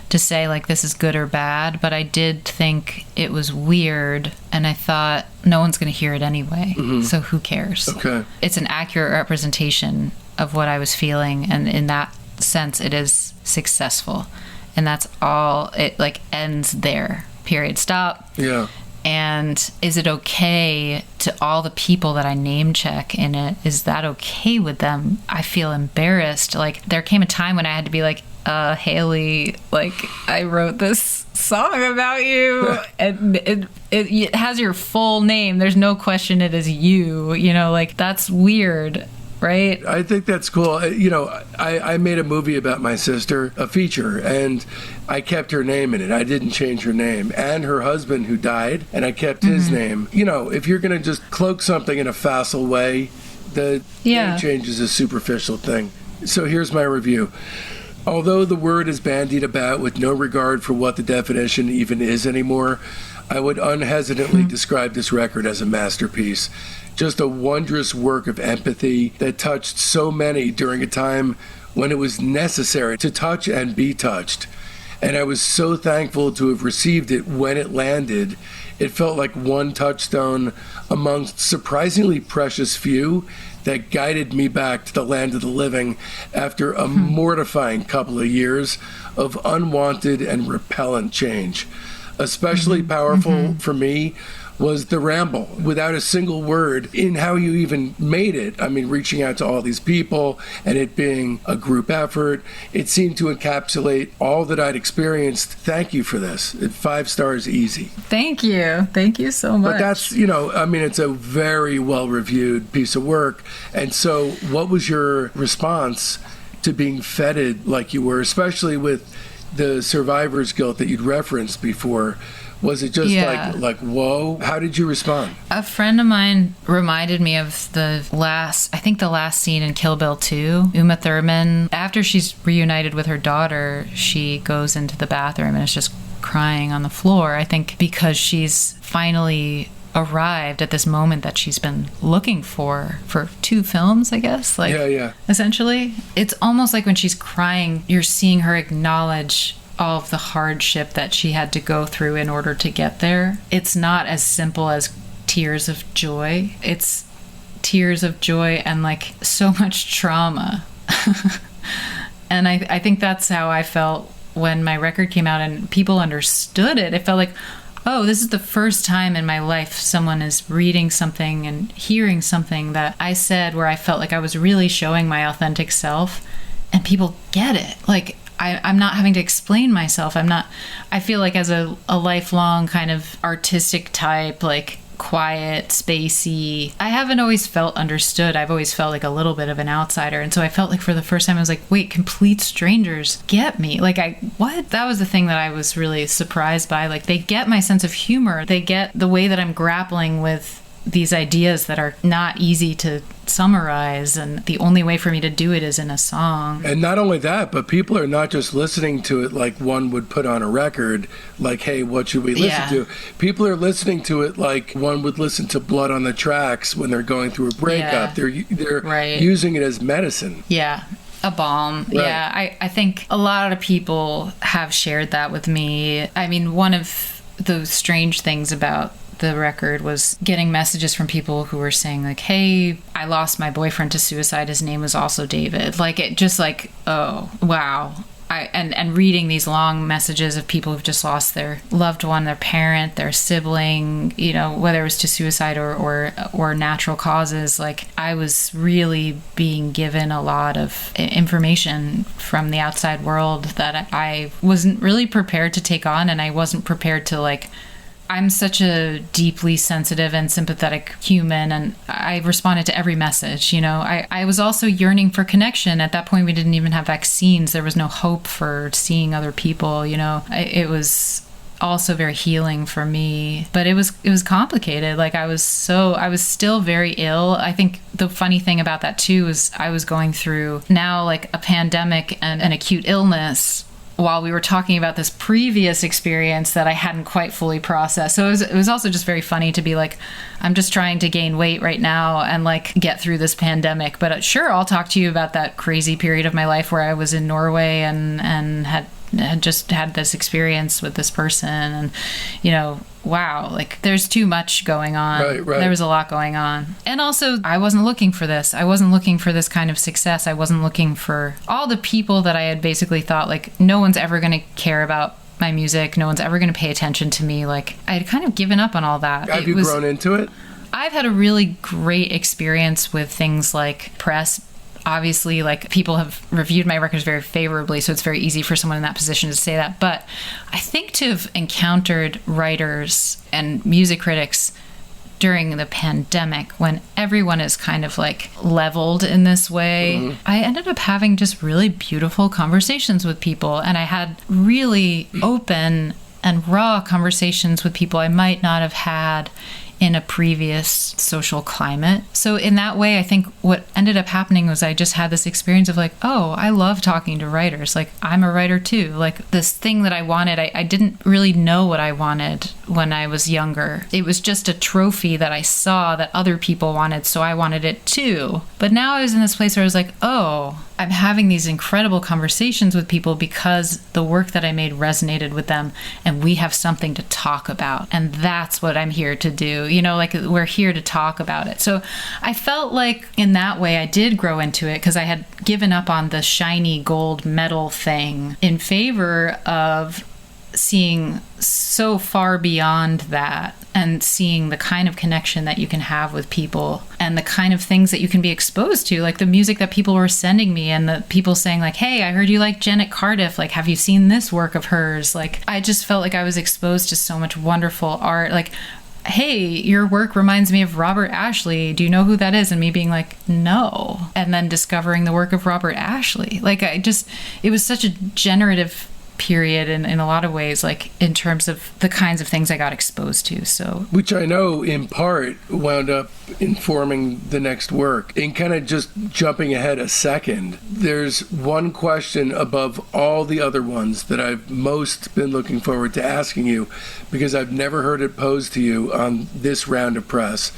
to say like this is good or bad, but I did think it was weird, and I thought no one's going to hear it anyway, so who cares? Okay. It's an accurate representation of what I was feeling, and in that sense it is successful. And that's all, it like ends there, period, stop. Yeah. And is it okay to all the people that I name check in it? Is that okay with them? I feel embarrassed. Like there came a time when I had to be like, Haley, like I wrote this song about you and it has your full name. There's no question it is you, like that's weird. Right? I think that's cool. I made a movie about my sister, a feature, and I kept her name in it. I didn't change her name. And her husband who died, and I kept his name. If you're going to just cloak something in a facile way, the name change is a superficial thing. So here's my review. Although the word is bandied about with no regard for what the definition even is anymore, I would unhesitantly describe this record as a masterpiece. Just a wondrous work of empathy that touched so many during a time when it was necessary to touch and be touched. And I was so thankful to have received it when it landed. It felt like one touchstone amongst surprisingly precious few that guided me back to the land of the living after a mortifying couple of years of unwanted and repellent change. Especially powerful for me was the ramble, without a single word in how you even made it. I mean, reaching out to all these people and it being a group effort, it seemed to encapsulate all that I'd experienced. Thank you for this. 5 stars easy. Thank you. Thank you so much. But that's, it's a very well-reviewed piece of work. And so what was your response to being feted like you were, especially with the survivor's guilt that you'd referenced before? Was it just like, whoa? How did you respond? A friend of mine reminded me of the last scene in Kill Bill 2. Uma Thurman, after she's reunited with her daughter, she goes into the bathroom and is just crying on the floor. I think because she's finally arrived at this moment that she's been looking for 2 films, I guess. Essentially. It's almost like when she's crying, you're seeing her acknowledge all of the hardship that she had to go through in order to get there. It's not as simple as tears of joy. It's tears of joy and like so much trauma. And I think that's how I felt when my record came out and people understood it. It felt like, oh, this is the first time in my life someone is reading something and hearing something that I said where I felt like I was really showing my authentic self and people get it. Like, I'm not having to explain myself. I feel like as a lifelong kind of artistic type, like quiet, spacey, I haven't always felt understood. I've always felt like a little bit of an outsider. And so I felt like for the first time, I was like, wait, complete strangers get me. Like, what? That was the thing that I was really surprised by. Like, they get my sense of humor. They get the way that I'm grappling with these ideas that are not easy to summarize, and the only way for me to do it is in a song. And not only that, but people are not just listening to it like one would put on a record, like, hey, what should we listen to? People are listening to it like one would listen to Blood on the Tracks when they're going through a breakup. They're using it as medicine. Yeah. A balm. Right. Yeah. I think a lot of people have shared that with me. I mean, one of the strange things about the record was getting messages from people who were saying like, hey, I lost my boyfriend to suicide. His name was also David. Like, it just like, oh, wow. And reading these long messages of people who've just lost their loved one, their parent, their sibling, you know, whether it was to suicide or natural causes, like I was really being given a lot of information from the outside world that I wasn't really prepared to take on, and I wasn't prepared to like. I'm such a deeply sensitive and sympathetic human, and I responded to every message. You know, I was also yearning for connection. At that point, we didn't even have vaccines. There was no hope for seeing other people. You know, it was also very healing for me, but it was complicated. Like I was still very ill. I think the funny thing about that too is I was going through now like a pandemic and an acute illness, while we were talking about this previous experience that I hadn't quite fully processed. So it was also just very funny to be like, I'm just trying to gain weight right now and like get through this pandemic. But sure, I'll talk to you about that crazy period of my life where I was in Norway and had just had this experience with this person, and you know, wow, like there's too much going on. Right. There was a lot going on. And also, I wasn't looking for this. I wasn't looking for this kind of success. I wasn't looking for all the people that I had basically thought like, no one's ever going to care about my music. No one's ever going to pay attention to me. Like I had kind of given up on all that. Have you grown into it? I've had a really great experience with things like press. Obviously, like people have reviewed my records very favorably, so it's very easy for someone in that position to say that. But I think to have encountered writers and music critics during the pandemic, when everyone is kind of like leveled in this way, I ended up having just really beautiful conversations with people. And I had really open and raw conversations with people I might not have had in a previous social climate. So in that way, I think what ended up happening was I just had this experience of like, oh, I love talking to writers. Like, I'm a writer too. Like, this thing that I wanted, I didn't really know what I wanted when I was younger. It was just a trophy that I saw that other people wanted, so I wanted it too. But now I was in this place where I was like, oh, I'm having these incredible conversations with people because the work that I made resonated with them, and we have something to talk about. And that's what I'm here to do. You know, like we're here to talk about it. So I felt like in that way I did grow into it because I had given up on the shiny gold medal thing in favor of seeing so far beyond that and seeing the kind of connection that you can have with people and the kind of things that you can be exposed to, like the music that people were sending me and the people saying like, hey, I heard you like Janet Cardiff, like have you seen this work of hers? Like I just felt like I was exposed to so much wonderful art. Like, hey, your work reminds me of Robert Ashley. Do you know who that is? And me being like, no. And then discovering the work of Robert Ashley. Like it was such a generative period in a lot of ways, like in terms of the kinds of things I got exposed to. So, which I know in part wound up informing the next work. And kind of just jumping ahead a second, there's one question above all the other ones that I've most been looking forward to asking you because I've never heard it posed to you on this round of press.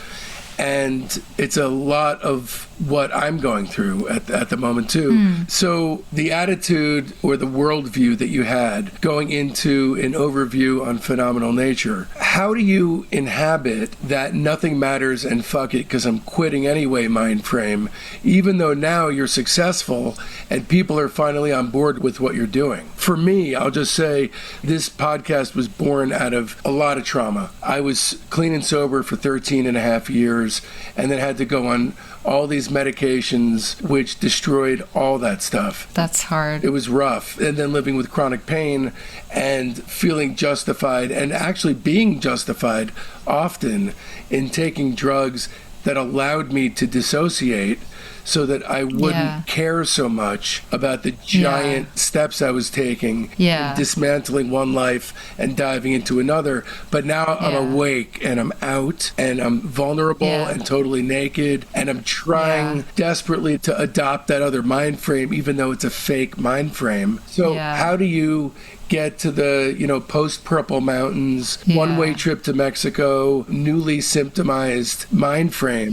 And it's a lot of what I'm going through at the moment too. So the attitude or the worldview that you had going into an overview on phenomenal nature, how do you inhabit that nothing matters and fuck it because I'm quitting anyway mind frame, even though now you're successful and people are finally on board with what you're doing? For me, I'll just say this podcast was born out of a lot of trauma. I was clean and sober for 13 and a half years and then had to go on all these these medications which destroyed all that stuff. That's hard. It was rough. And then living with chronic pain and feeling justified and actually being justified often in taking drugs that allowed me to dissociate so that I wouldn't care so much about the giant steps I was taking in dismantling one life and diving into another. But now I'm awake and I'm out and I'm vulnerable and totally naked, and I'm trying desperately to adopt that other mind frame, even though it's a fake mind frame. So how do you get to the, post Purple Mountains, one-way trip to Mexico, newly symptomized mind frame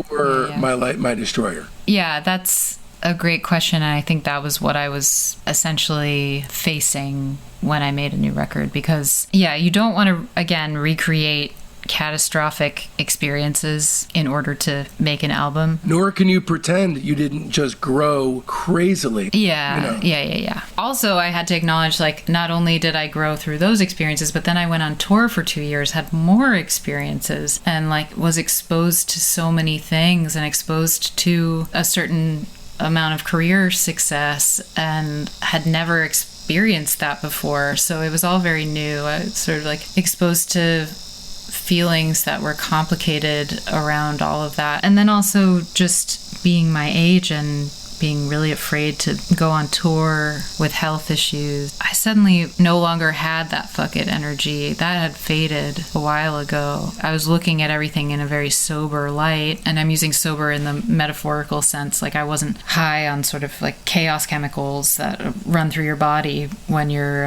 for my destroyer? Yeah, that's a great question. And I think that was what I was essentially facing when I made a new record, because you don't want to, again, recreate catastrophic experiences in order to make an album. Nor can you pretend you didn't just grow crazily. Yeah. Also, I had to acknowledge, not only did I grow through those experiences, but then I went on tour for 2 years, had more experiences, and was exposed to so many things and exposed to a certain amount of career success and had never experienced that before. So it was all very new. I was sort of exposed to feelings that were complicated around all of that. And then also just being my age and being really afraid to go on tour with health issues. I suddenly no longer had that fuck it energy. That had faded a while ago. I was looking at everything in a very sober light, and I'm using sober in the metaphorical sense. I wasn't high on sort of chaos chemicals that run through your body when you're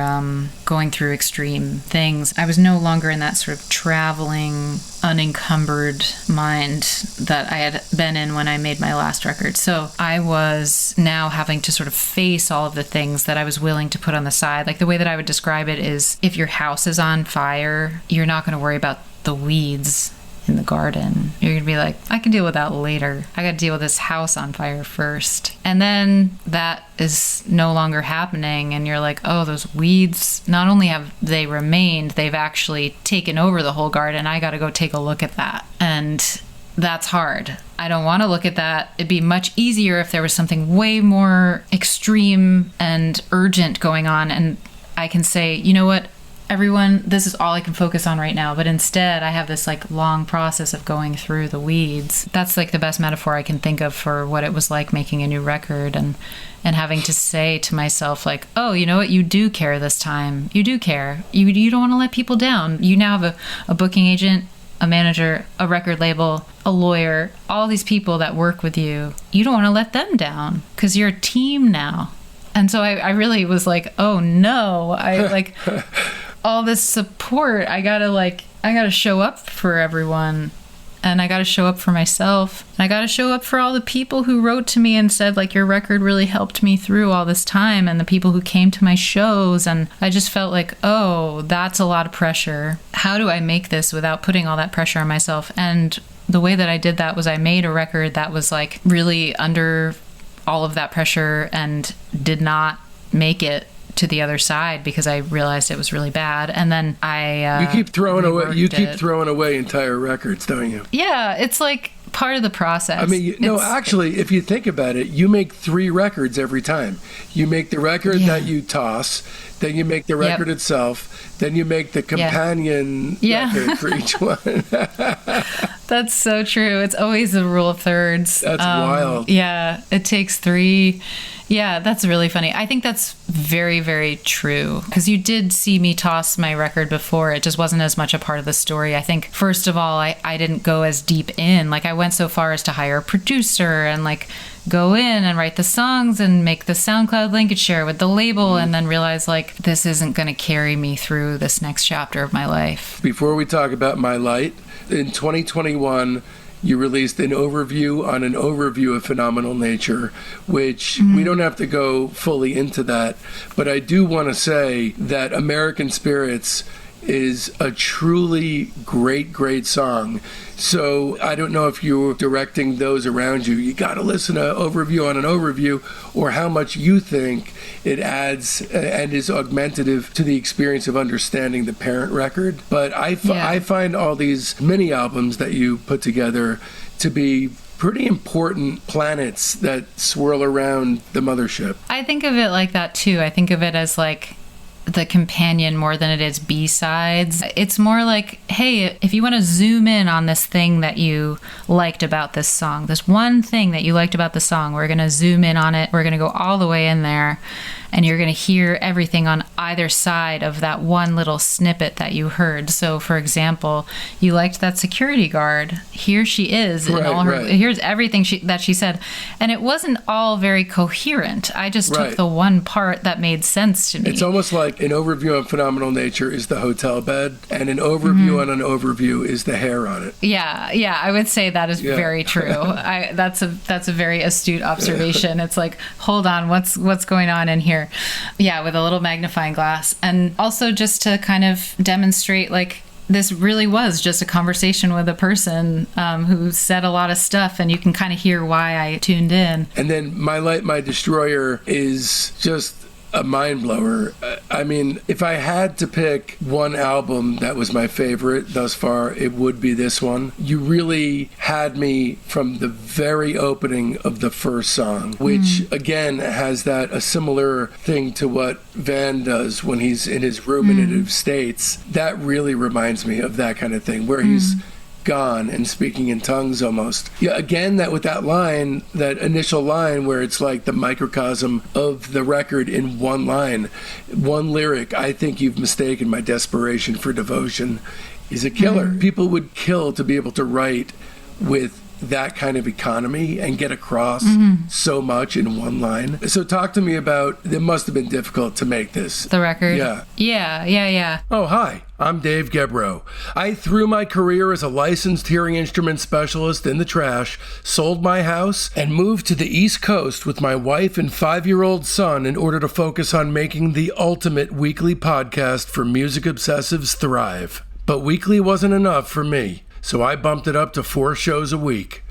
going through extreme things. I was no longer in that sort of traveling, unencumbered mind that I had been in when I made my last record. So I was now having to sort of face all of the things that I was willing to put on the side. The way that I would describe it is, if your house is on fire, you're not going to worry about the weeds in the garden. You're going to be like, I can deal with that later. I got to deal with this house on fire first. And then that is no longer happening, and you're like, oh, those weeds, not only have they remained, they've actually taken over the whole garden. I got to go take a look at that. And that's hard. I don't want to look at that. It'd be much easier if there was something way more extreme and urgent going on, and I can say, you know what, everyone, this is all I can focus on right now. But instead, I have this long process of going through the weeds. That's the best metaphor I can think of for what it was like making a new record, and having to say to myself, oh, you know what, you do care this time. You do care. You don't want to let people down. You now have a booking agent, a manager, a record label, a lawyer, all these people that work with you. You don't want to let them down because you're a team now. And so I really was oh no, I all this support. I gotta show up for everyone, and I gotta show up for myself, and I gotta show up for all the people who wrote to me and said your record really helped me through all this time, and the people who came to my shows. And I just felt oh, that's a lot of pressure. How do I make this without putting all that pressure on myself? And the way that I did that was I made a record that was really under all of that pressure and did not make it to the other side because I realized it was really bad. And then you keep throwing away entire records, don't you? Yeah, it's part of the process. I mean, actually, if you think about it, you make 3 records every time. You make the record that you toss, then you make the record itself, then you make the companion record for each one. That's so true. It's always the rule of thirds. That's wild. Yeah, it takes 3. Yeah, that's really funny. I think that's very, very true. Because you did see me toss my record before. It just wasn't as much a part of the story. I think, first of all, I didn't go as deep in. I went so far as to hire a producer and go in and write the songs and make the SoundCloud linkage share with the label, and then realize this isn't going to carry me through this next chapter of my life. Before we talk about My Light, in 2021, you released an overview on an overview of Phenomenal Nature, which we don't have to go fully into that, but I do want to say that American Spirits is a truly great, great song. So I don't know if you're directing those around you. You got to listen to Overview on an Overview, or how much you think it adds and is augmentative to the experience of understanding the parent record. But I find all these mini albums that you put together to be pretty important planets that swirl around the mothership. I think of it like that too. I think of it as like the companion more than it is B-sides. It's more like, hey, if you want to zoom in on this thing that you liked about this song, this one thing that you liked about the song, we're going to zoom in on it. We're going to go all the way in there, and you're going to hear everything on either side of that one little snippet that you heard. So, for example, you liked that security guard. Here she is. Right, in all her, right. Here's everything that she said. And it wasn't all very coherent. I just took the one part that made sense to me. It's almost like an overview on phenomenal nature is the hotel bed, and an overview on an overview is the hair on it. Yeah, I would say that is very true. That's a very astute observation. It's like, hold on, what's going on in here? Yeah, with a little magnifying glass. And also just to kind of demonstrate, like, this really was just a conversation with a person who said a lot of stuff, and you can kind of hear why I tuned in. And then My Light, My Destroyer is just a mind blower. I mean, if I had to pick one album that was my favorite thus far, it would be this one. You really had me from the very opening of the first song, which again has a similar thing to what Van does when he's in his ruminative states. That really reminds me of that kind of thing, where he's gone and speaking in tongues almost. Yeah, again, that with that line, that initial line where it's like the microcosm of the record in one line, one lyric, I think you've mistaken my desperation for devotion, is a killer. People would kill to be able to write with that kind of economy and get across so much in one line. So talk to me about, it must have been difficult to make this. The record? Yeah. Oh, hi. I'm Dave Gebroe. I threw my career as a licensed hearing instrument specialist in the trash, sold my house, and moved to the East Coast with my wife and 5-year-old son in order to focus on making the ultimate weekly podcast for music obsessives thrive. But weekly wasn't enough for me, so I bumped it up to 4 shows a week.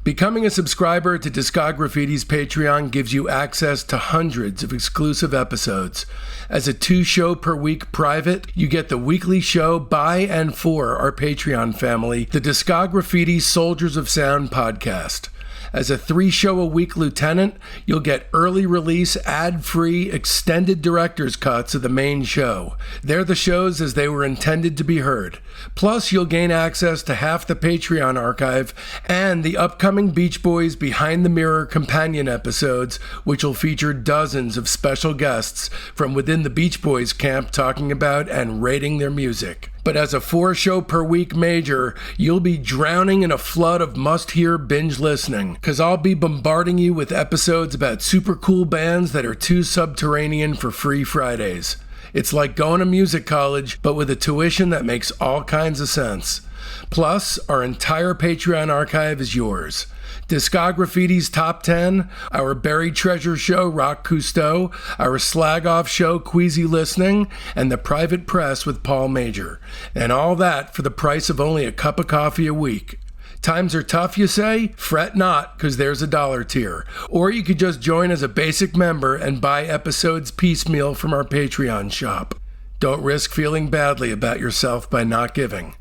Becoming a subscriber to Discograffiti's Patreon gives you access to hundreds of exclusive episodes. As a 2-show-per-week private, you get the weekly show by and for our Patreon family, the Discograffiti Soldiers of Sound podcast. As a 3-show-a-week lieutenant, you'll get early release, ad-free, extended director's cuts of the main show. They're the shows as they were intended to be heard. Plus, you'll gain access to half the Patreon archive and the upcoming Beach Boys Behind the Mirror companion episodes, which will feature dozens of special guests from within the Beach Boys camp talking about and rating their music. But as a 4-show-per-week major, you'll be drowning in a flood of must-hear binge listening, because I'll be bombarding you with episodes about super cool bands that are too subterranean for free Fridays. It's like going to music college, but with a tuition that makes all kinds of sense. Plus, our entire Patreon archive is yours. Discograffiti's Top 10, our Buried Treasure show, Rock Cousteau, our Slag Off show, Queasy Listening, and the Private Press with Paul Major. And all that for the price of only a cup of coffee a week. Times are tough, you say? Fret not, because there's a $1 tier. Or you could just join as a basic member and buy episodes piecemeal from our Patreon shop. Don't risk feeling badly about yourself by not giving.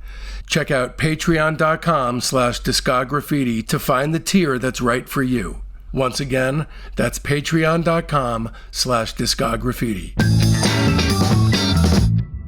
Check out patreon.com/discograffiti to find the tier that's right for you. Once again, that's patreon.com/discograffiti.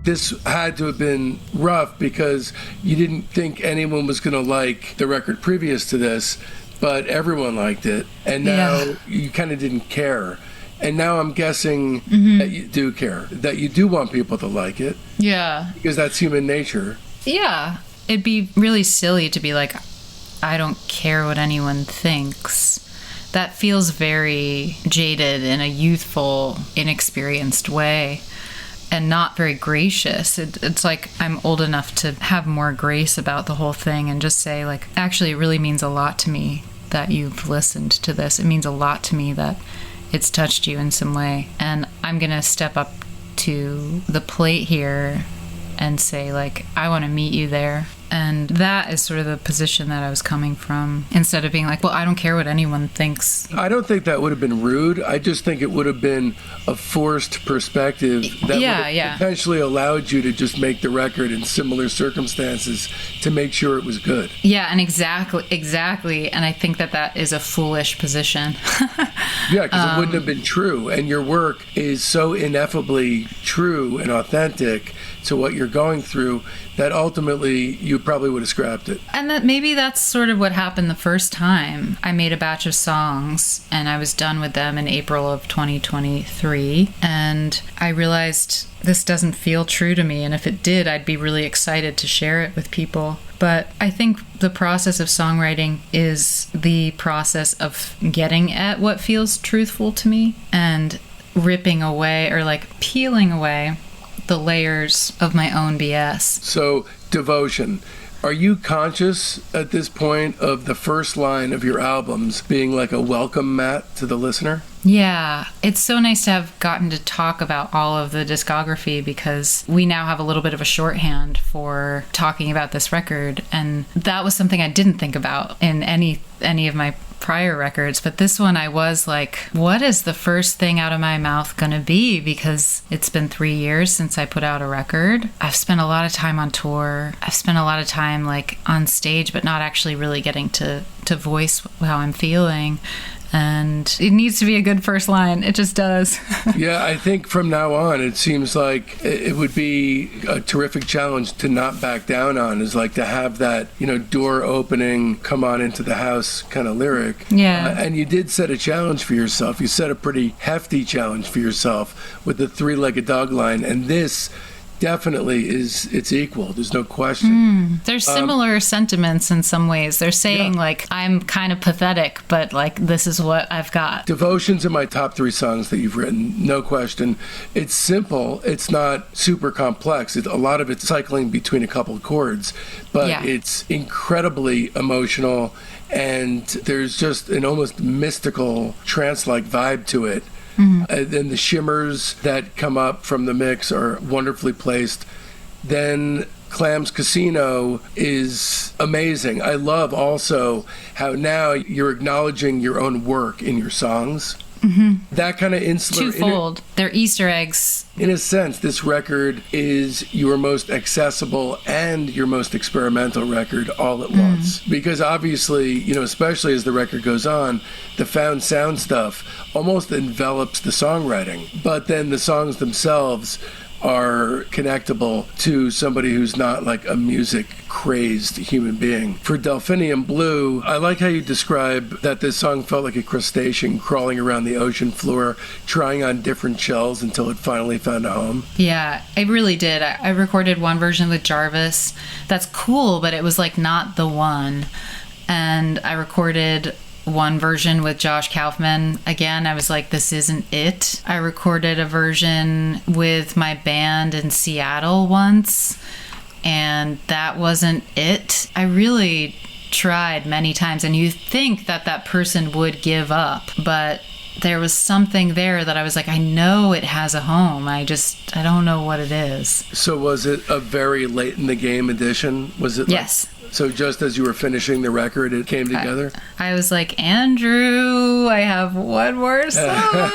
This had to have been rough because you didn't think anyone was going to like the record previous to this, but everyone liked it. And now you kind of didn't care. And now I'm guessing that you do care, that you do want people to like it. Yeah. Because that's human nature. Yeah. It'd be really silly to be like, I don't care what anyone thinks. That feels very jaded in a youthful, inexperienced way and not very gracious. It's like I'm old enough to have more grace about the whole thing and just say, like, actually, it really means a lot to me that you've listened to this. It means a lot to me that it's touched you in some way. And I'm going to step up to the plate here and say, like, I want to meet you there. And that is sort of the position that I was coming from, instead of being like, well, I don't care what anyone thinks. I don't think that would have been rude. I just think it would have been a forced perspective that would have potentially allowed you to just make the record in similar circumstances to make sure it was good. Yeah, and exactly. And I think that is a foolish position. Yeah, because it wouldn't have been true. And your work is so ineffably true and authentic to what you're going through that ultimately you probably would have scrapped it. And that maybe that's sort of what happened the first time. I made a batch of songs and I was done with them in April of 2023. And I realized this doesn't feel true to me. And if it did, I'd be really excited to share it with people. But I think the process of songwriting is the process of getting at what feels truthful to me and ripping away or like peeling away the layers of my own BS. So, Devotion. Are you conscious at this point of the first line of your albums being like a welcome mat to the listener? Yeah, it's so nice to have gotten to talk about all of the discography because we now have a little bit of a shorthand for talking about this record. And that was something I didn't think about in any of my prior records, but this one I was like, what is the first thing out of my mouth gonna be? Because it's been 3 years since I put out a record. I've spent a lot of time on tour. I've spent a lot of time like on stage, but not actually really getting to voice how I'm feeling. And it needs to be a good first line. It just does. Yeah, I think from now on, it seems like it would be a terrific challenge to not back down on, is like to have that, door opening, come on into the house kind of lyric. Yeah. And you did set a challenge for yourself. You set a pretty hefty challenge for yourself with the three-legged dog line. And this definitely it's equal. There's no question. There's similar sentiments in some ways. They're saying like, I'm kind of pathetic, but like, this is what I've got. Devotion's in my top 3 songs that you've written, no question. It's simple. It's not super complex. A lot of it's cycling between a couple of chords, but it's incredibly emotional, and there's just an almost mystical, trance-like vibe to it. And then the shimmers that come up from the mix are wonderfully placed. Then Clam's Casino is amazing. I love also how now you're acknowledging your own work in your songs. That kind of insular... Twofold. They're Easter eggs. In a sense, this record is your most accessible and your most experimental record all at once. Because obviously, especially as the record goes on, the found sound stuff almost envelops the songwriting. But then the songs themselves are connectable to somebody who's not like a music-crazed human being. For Delphinium Blue, I like how you describe that this song felt like a crustacean crawling around the ocean floor, trying on different shells until it finally found a home. Yeah, it really did. I recorded one version with Jarvis. That's cool, but it was like not the one. And I recorded one version with Josh Kaufman. Again, I was like, this isn't it. I recorded a version with my band in Seattle once, and that wasn't it. I really tried many times, and you think that person would give up, but there was something there that I was like, I know it has a home. I don't know what it is. So was it a very late in the game edition? Was it? Yes. So just as you were finishing the record, it came together? I was like, Andrew, I have one more song.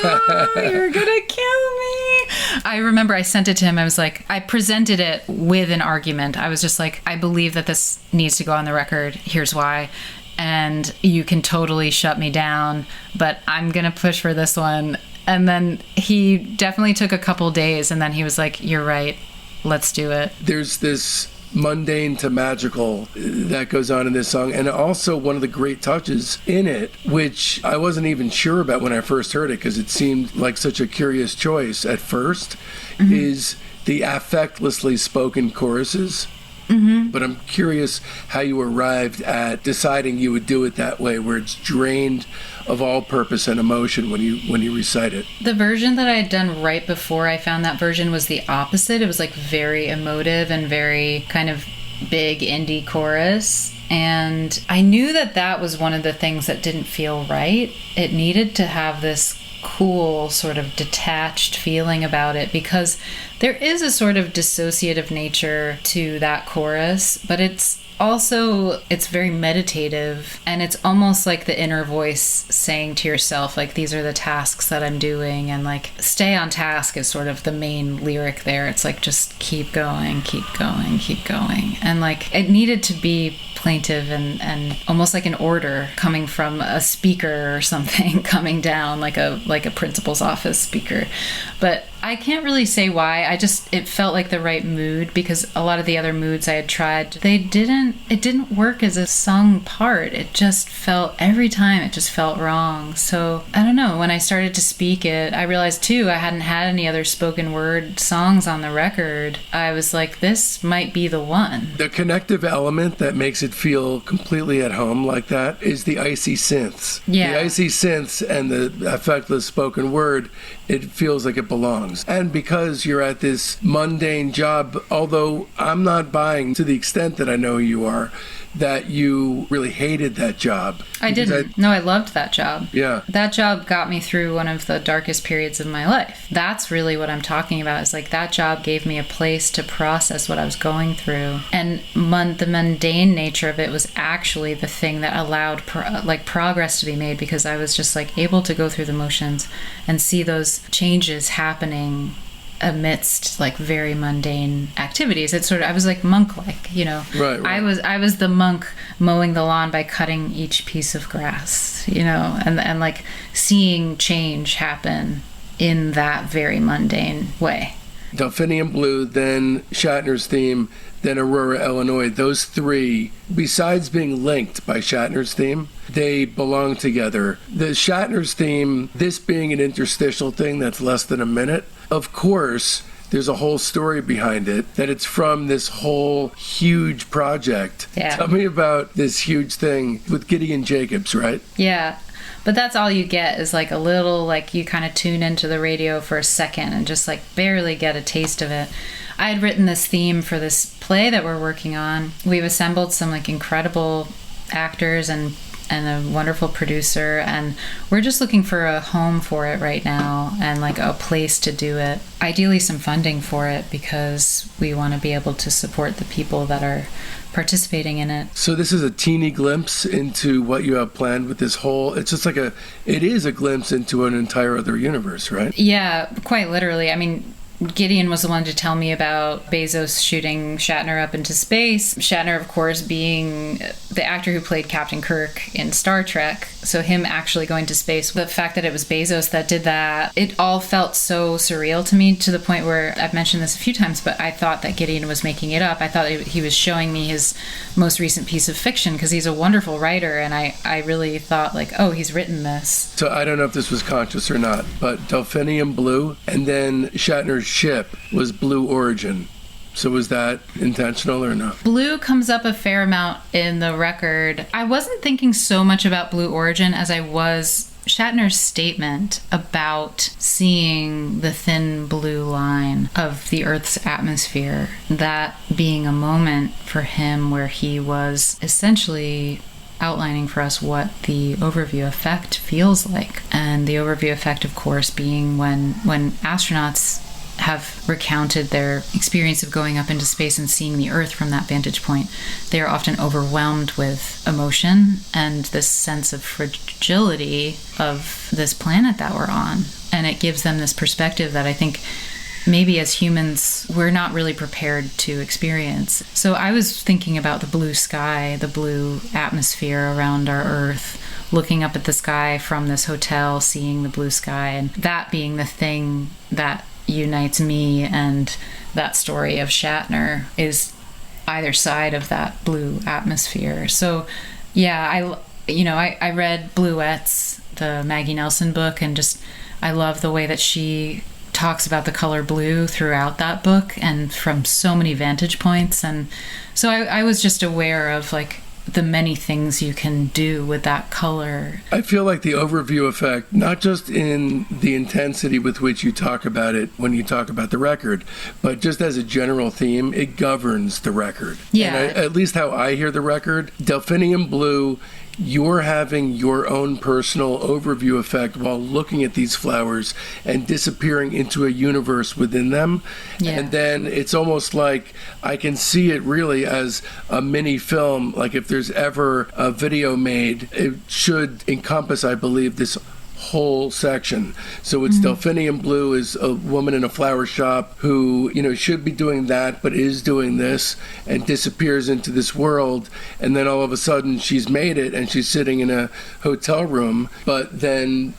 You're going to kill me. I remember I sent it to him. I was like, I presented it with an argument. I was just like, I believe that this needs to go on the record. Here's why. And you can totally shut me down, but I'm going to push for this one. And then he definitely took a couple days, and then he was like, you're right. Let's do it. There's this mundane to magical that goes on in this song, and also one of the great touches in it, which I wasn't even sure about when I first heard it because it seemed like such a curious choice at first, is the affectlessly spoken choruses. But I'm curious how you arrived at deciding you would do it that way, where it's drained of all purpose and emotion when you recite it. The version that I had done right before I found that version was the opposite. It was like very emotive and very kind of big indie chorus. And I knew that was one of the things that didn't feel right. It needed to have this cool sort of detached feeling about it, because there is a sort of dissociative nature to that chorus, but it's also, it's very meditative, and it's almost like the inner voice saying to yourself, like, these are the tasks that I'm doing, and like, stay on task is sort of the main lyric there. It's like, just keep going, keep going, keep going. And like, it needed to be plaintive and almost like an order coming from a speaker or something coming down like a principal's office speaker. But I can't really say why. It felt like the right mood, because a lot of the other moods I had tried, it didn't work as a sung part. It just felt, every time it just felt wrong. So I don't know, when I started to speak it, I realized too, I hadn't had any other spoken word songs on the record. I was like, this might be the one. The connective element that makes it feel completely at home like that is the icy synths. Yeah. The icy synths and the effectless spoken word, it feels like it belongs. And because you're at this mundane job, although I'm not buying to the extent that I know you are, that you really hated that job. I didn't. No, I loved that job. Yeah. That job got me through one of the darkest periods of my life. That's really what I'm talking about, is like, that job gave me a place to process what I was going through. And the mundane nature of it was actually the thing that allowed progress to be made, because I was just like able to go through the motions and see those changes happening amidst like very mundane activities. It's sort of, I was like monk-like, you know. Right. I was the monk mowing the lawn by cutting each piece of grass, you know, and like seeing change happen in that very mundane way. Delphinium Blue, then Shatner's theme, then Aurora, Illinois. Those three, besides being linked by Shatner's theme, they belong together. The Shatner's theme, this being an interstitial thing that's less than a minute, of course, there's a whole story behind it, that it's from this whole huge project. Yeah. Tell me about this huge thing with Gideon Jacobs, right? Yeah. But that's all you get, is like a little, like, you kind of tune into the radio for a second and just like barely get a taste of it. I had written this theme for this play that we're working on. We've assembled some like incredible actors and a wonderful producer, and we're just looking for a home for it right now, and like a place to do it. Ideally some funding for it, because we want to be able to support the people that are participating in it. So this is a teeny glimpse into what you have planned with this whole, it's just like it is a glimpse into an entire other universe, right? Yeah, quite literally. I mean, Gideon was the one to tell me about Bezos shooting Shatner up into space. Shatner, of course, being the actor who played Captain Kirk in Star Trek. So him actually going to space, the fact that it was Bezos that did that, it all felt so surreal to me, to the point where, I've mentioned this a few times, but I thought that Gideon was making it up. I thought he was showing me his most recent piece of fiction, because he's a wonderful writer, and I really thought like, oh, he's written this. So I don't know if this was conscious or not, but Delphinium Blue, and then Shatner's ship was Blue Origin. So was that intentional or not? Blue comes up a fair amount in the record. I wasn't thinking so much about Blue Origin as I was Shatner's statement about seeing the thin blue line of the Earth's atmosphere, that being a moment for him where he was essentially outlining for us what the overview effect feels like. And the overview effect, of course, being when astronauts have recounted their experience of going up into space and seeing the Earth from that vantage point, they are often overwhelmed with emotion and this sense of fragility of this planet that we're on. And it gives them this perspective that I think maybe as humans we're not really prepared to experience. So I was thinking about the blue sky, the blue atmosphere around our Earth, looking up at the sky from this hotel, seeing the blue sky, and that being the thing that unites me and that story of Shatner, is either side of that blue atmosphere. So yeah, I read Bluettes, the Maggie Nelson book, and just I love the way that she talks about the color blue throughout that book and from so many vantage points. And so I was just aware of like the many things you can do with that color. I feel like the overview effect, not just in the intensity with which you talk about it when you talk about the record, but just as a general theme, it governs the record. Yeah. And at least how I hear the record, Delphinium Blue you're having your own personal overview effect while looking at these flowers and disappearing into a universe within them. Yeah. And then it's almost like I can see it really as a mini film. Like if there's ever a video made, it should encompass, I believe, this whole section. So it's Delphinium Blue is a woman in a flower shop who, should be doing that, but is doing this and disappears into this world. And then all of a sudden she's made it and she's sitting in a hotel room, but then,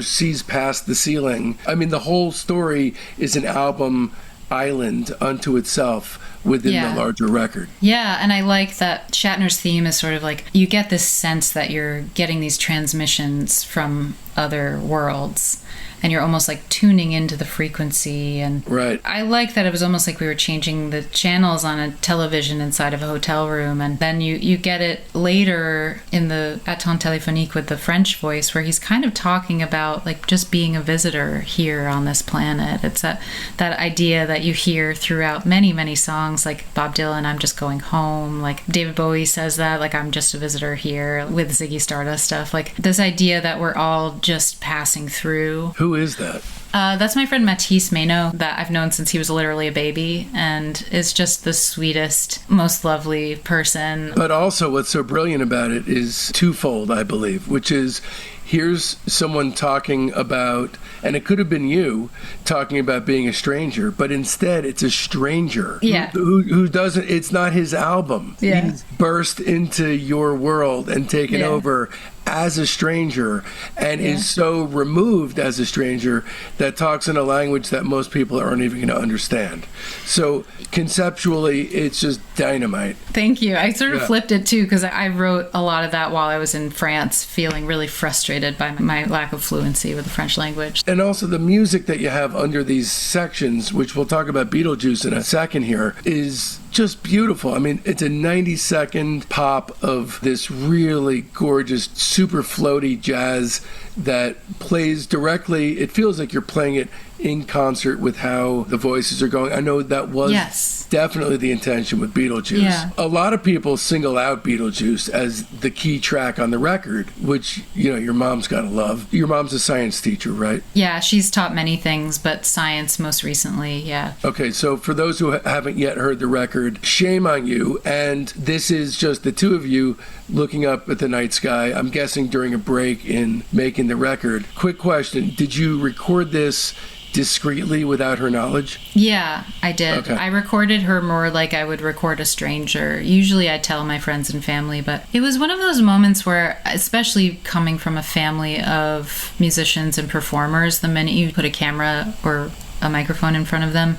sees past the ceiling. I mean, the whole story is an album island unto itself within the larger record. Yeah, and I like that Shatner's theme is sort of like, you get this sense that you're getting these transmissions from other worlds, and you're almost like tuning into the frequency. And right. I like that it was almost like we were changing the channels on a television inside of a hotel room, and then you get it later in the Attente téléphonique with the French voice, where he's kind of talking about like just being a visitor here on this planet. It's that idea that you hear throughout many songs, like Bob Dylan, I'm just going home, like David Bowie says that, like I'm just a visitor here, with Ziggy Stardust stuff, like this idea that we're all just passing through. Who is that? That's my friend Matisse Meno, that I've known since he was literally a baby, and is just the sweetest, most lovely person. But also what's so brilliant about it is twofold, I believe, which is here's someone talking about, and it could have been you talking about being a stranger, but instead it's a stranger who doesn't, it's not his album. Yeah. He's burst into your world and taken over as a stranger, and is so removed as a stranger that talks in a language that most people aren't even going to understand. So conceptually, it's just dynamite. Thank you. I sort of flipped it too, because I wrote a lot of that while I was in France, feeling really frustrated by my lack of fluency with the French language. And also the music that you have under these sections, which we'll talk about Beetlejuice in a second here, is just beautiful. I mean, it's a 90-second pop of this really gorgeous, super floaty jazz that plays directly. It feels like you're playing it in concert with how the voices are going. I know that was definitely the intention with Beetlejuice. Yeah. A lot of people single out Beetlejuice as the key track on the record, which, your mom's got to love. Your mom's a science teacher, right? Yeah, she's taught many things, but science most recently, yeah. Okay, so for those who haven't yet heard the record, shame on you. And this is just the two of you looking up at the night sky, I'm guessing during a break in making the record. Quick question, did you record this discreetly without her knowledge? Yeah, I did. Okay. I recorded her more like I would record a stranger. Usually I tell my friends and family, but it was one of those moments where, especially coming from a family of musicians and performers, the minute you put a camera or a microphone in front of them,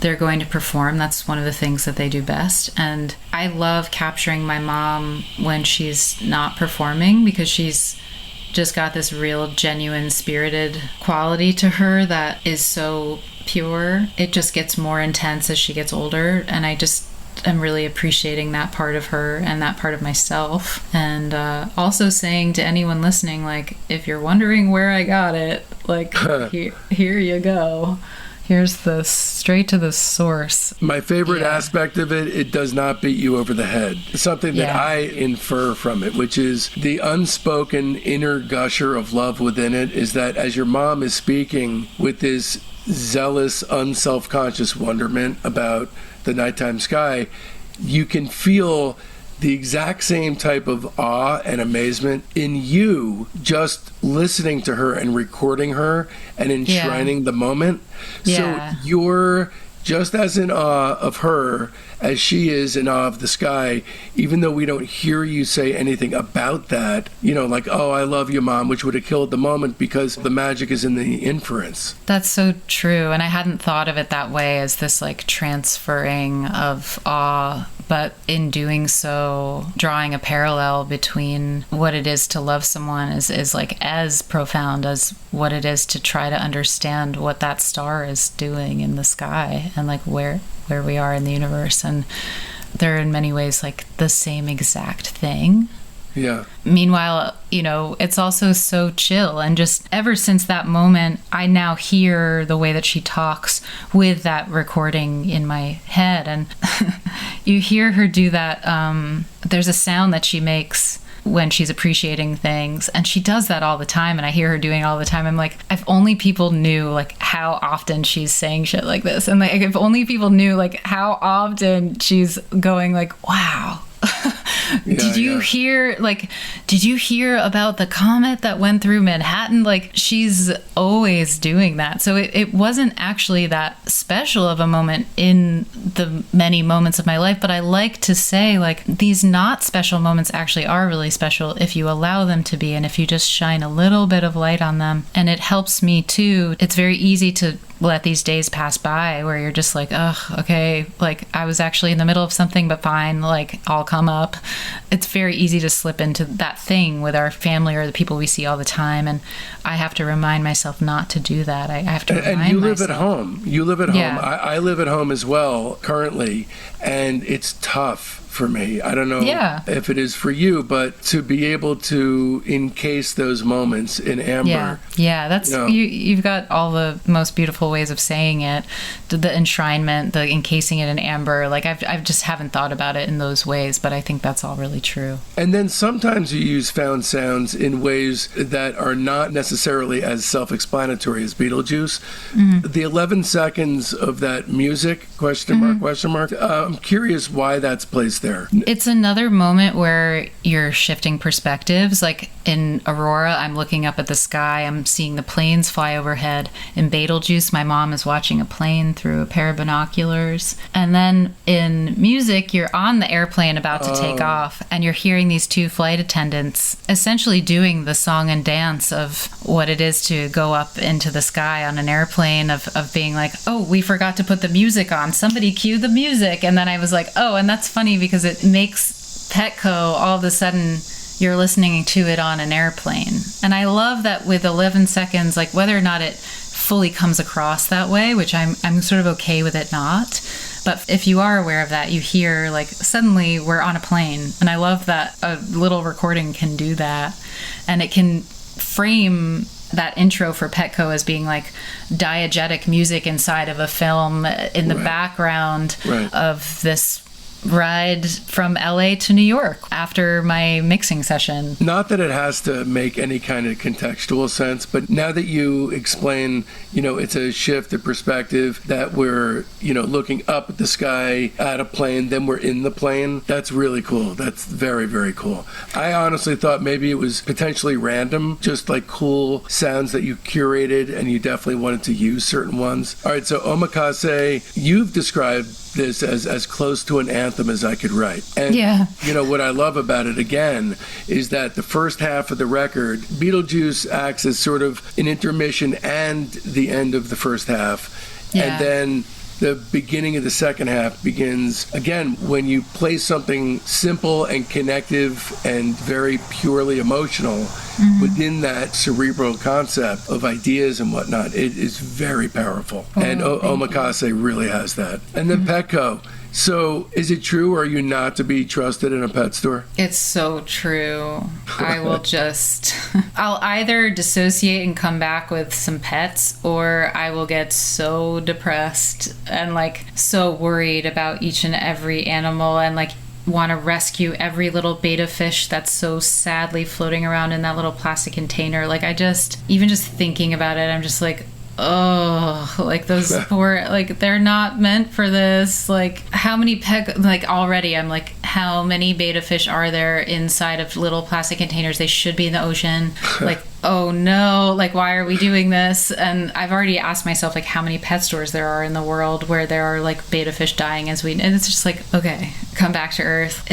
they're going to perform. That's one of the things that they do best. And I love capturing my mom when she's not performing, because she's just got this real genuine spirited quality to her that is so pure. It just gets more intense as she gets older, and I just am really appreciating that part of her and that part of myself. And also saying to anyone listening, like, if you're wondering where I got it, like, here you go. Here's the straight to the source. My favorite aspect of it, it does not beat you over the head. Something that I infer from it, which is the unspoken inner gusher of love within it, is that as your mom is speaking with this zealous, unself-conscious wonderment about the nighttime sky, you can feel the exact same type of awe and amazement in you just listening to her and recording her and enshrining the moment. So you're just as in awe of her as she is in awe of the sky, even though we don't hear you say anything about that, like, oh, I love you, Mom, which would have killed the moment, because the magic is in the inference. That's so true. And I hadn't thought of it that way, as this like transferring of awe, but in doing so, drawing a parallel between what it is to love someone is like as profound as what it is to try to understand what that star is doing in the sky, and like where we are in the universe. And they're in many ways like the same exact thing. Yeah. Meanwhile, it's also so chill. And just ever since that moment, I now hear the way that she talks with that recording in my head. And you hear her do that. There's a sound that she makes when she's appreciating things. And she does that all the time, and I hear her doing it all the time. I'm like, if only people knew like how often she's saying shit like this, and like if only people knew like how often she's going like, wow. Did you hear about the comet that went through Manhattan? Like, she's always doing that. So it wasn't actually that special of a moment in the many moments of my life, but I like to say like these not special moments actually are really special if you allow them to be, and if you just shine a little bit of light on them. And it helps me too. It's very easy to let these days pass by where you're just like, ugh, okay, like I was actually in the middle of something, but fine, like I'll come up. It's very easy to slip into that thing with our family or the people we see all the time, and I have to remind myself not to do that. I have to remind myself. And you live at home. You live at home. I live at home as well currently, and it's tough for me. I don't know if it is for you, but to be able to encase those moments in amber. Yeah, that's you've got all the most beautiful ways of saying it. The enshrinement, the encasing it in amber. Like I've just haven't thought about it in those ways, but I think that's all really true. And then sometimes you use found sounds in ways that are not necessarily as self-explanatory as Beetlejuice. Mm-hmm. The 11 seconds of that music, question mark. I'm curious why that's placed there. It's another moment where you're shifting perspectives. Like in Aurora, I'm looking up at the sky. I'm seeing the planes fly overhead. In Beetlejuice, my mom is watching a plane through a pair of binoculars. And then in music, you're on the airplane about to take off, and you're hearing these two flight attendants essentially doing the song and dance of what it is to go up into the sky on an airplane, of being like, oh, we forgot to put the music on. Somebody cue the music. And then I was like, oh, and that's funny because it makes Petco all of a sudden you're listening to it on an airplane. And I love that with 11 seconds, like whether or not it fully comes across that way, which I'm sort of okay with it not. But if you are aware of that, you hear like suddenly we're on a plane. And I love that a little recording can do that. And it can frame that intro for Petco as being like diegetic music inside of a film in the background of this ride from LA to New York after my mixing session. Not that it has to make any kind of contextual sense, but now that you explain, it's a shift of perspective, that we're, looking up at the sky at a plane, then we're in the plane. That's really cool. That's very, very cool. I honestly thought maybe it was potentially random, just like cool sounds that you curated and you definitely wanted to use certain ones. All right, so Omakase, you've described this as close to an anthem as I could write. And, what I love about it, again, is that the first half of the record, Beetlejuice acts as sort of an intermission and the end of the first half. Yeah. And then the beginning of the second half begins, again, when you play something simple and connective and very purely emotional within that cerebral concept of ideas and whatnot. It is very powerful. And Omakase really has that. And then Petco. So, is it true, or are you not to be trusted in a pet store? It's so true. I will I'll either dissociate and come back with some pets, or I will get so depressed and like so worried about each and every animal and like want to rescue every little betta fish that's so sadly floating around in that little plastic container. Like even just thinking about it, I'm just like, oh, like those poor, like they're not meant for this. Like how many already I'm like, how many betta fish are there inside of little plastic containers? They should be in the ocean. Like, oh no, like why are we doing this? And I've already asked myself like how many pet stores there are in the world where there are like betta fish dying and it's just like, okay, come back to earth.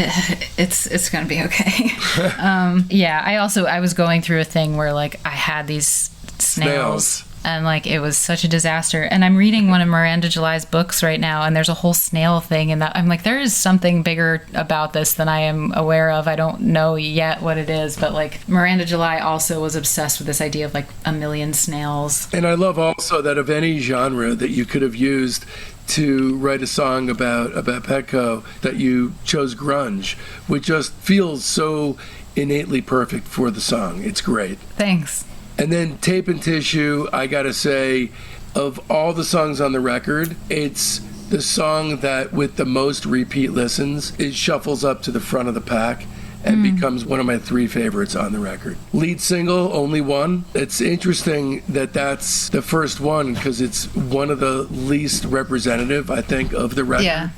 It's gonna be okay. I was going through a thing where like I had these snails. And like it was such a disaster. And I'm reading one of Miranda July's books right now, and there's a whole snail thing, and that I'm like, there is something bigger about this than I am aware of. I don't know yet what it is, but like Miranda July also was obsessed with this idea of like a million snails. And I love also that of any genre that you could have used to write a song about Petco, that you chose grunge, which just feels so innately perfect for the song. It's great. Thanks. And then Tape and Tissue, I gotta say, of all the songs on the record, it's the song that with the most repeat listens, it shuffles up to the front of the pack. and becomes one of my 3 favorites on the record. Lead single, Only One. It's interesting that that's the first one because it's one of the least representative, I think, of the record. Yeah.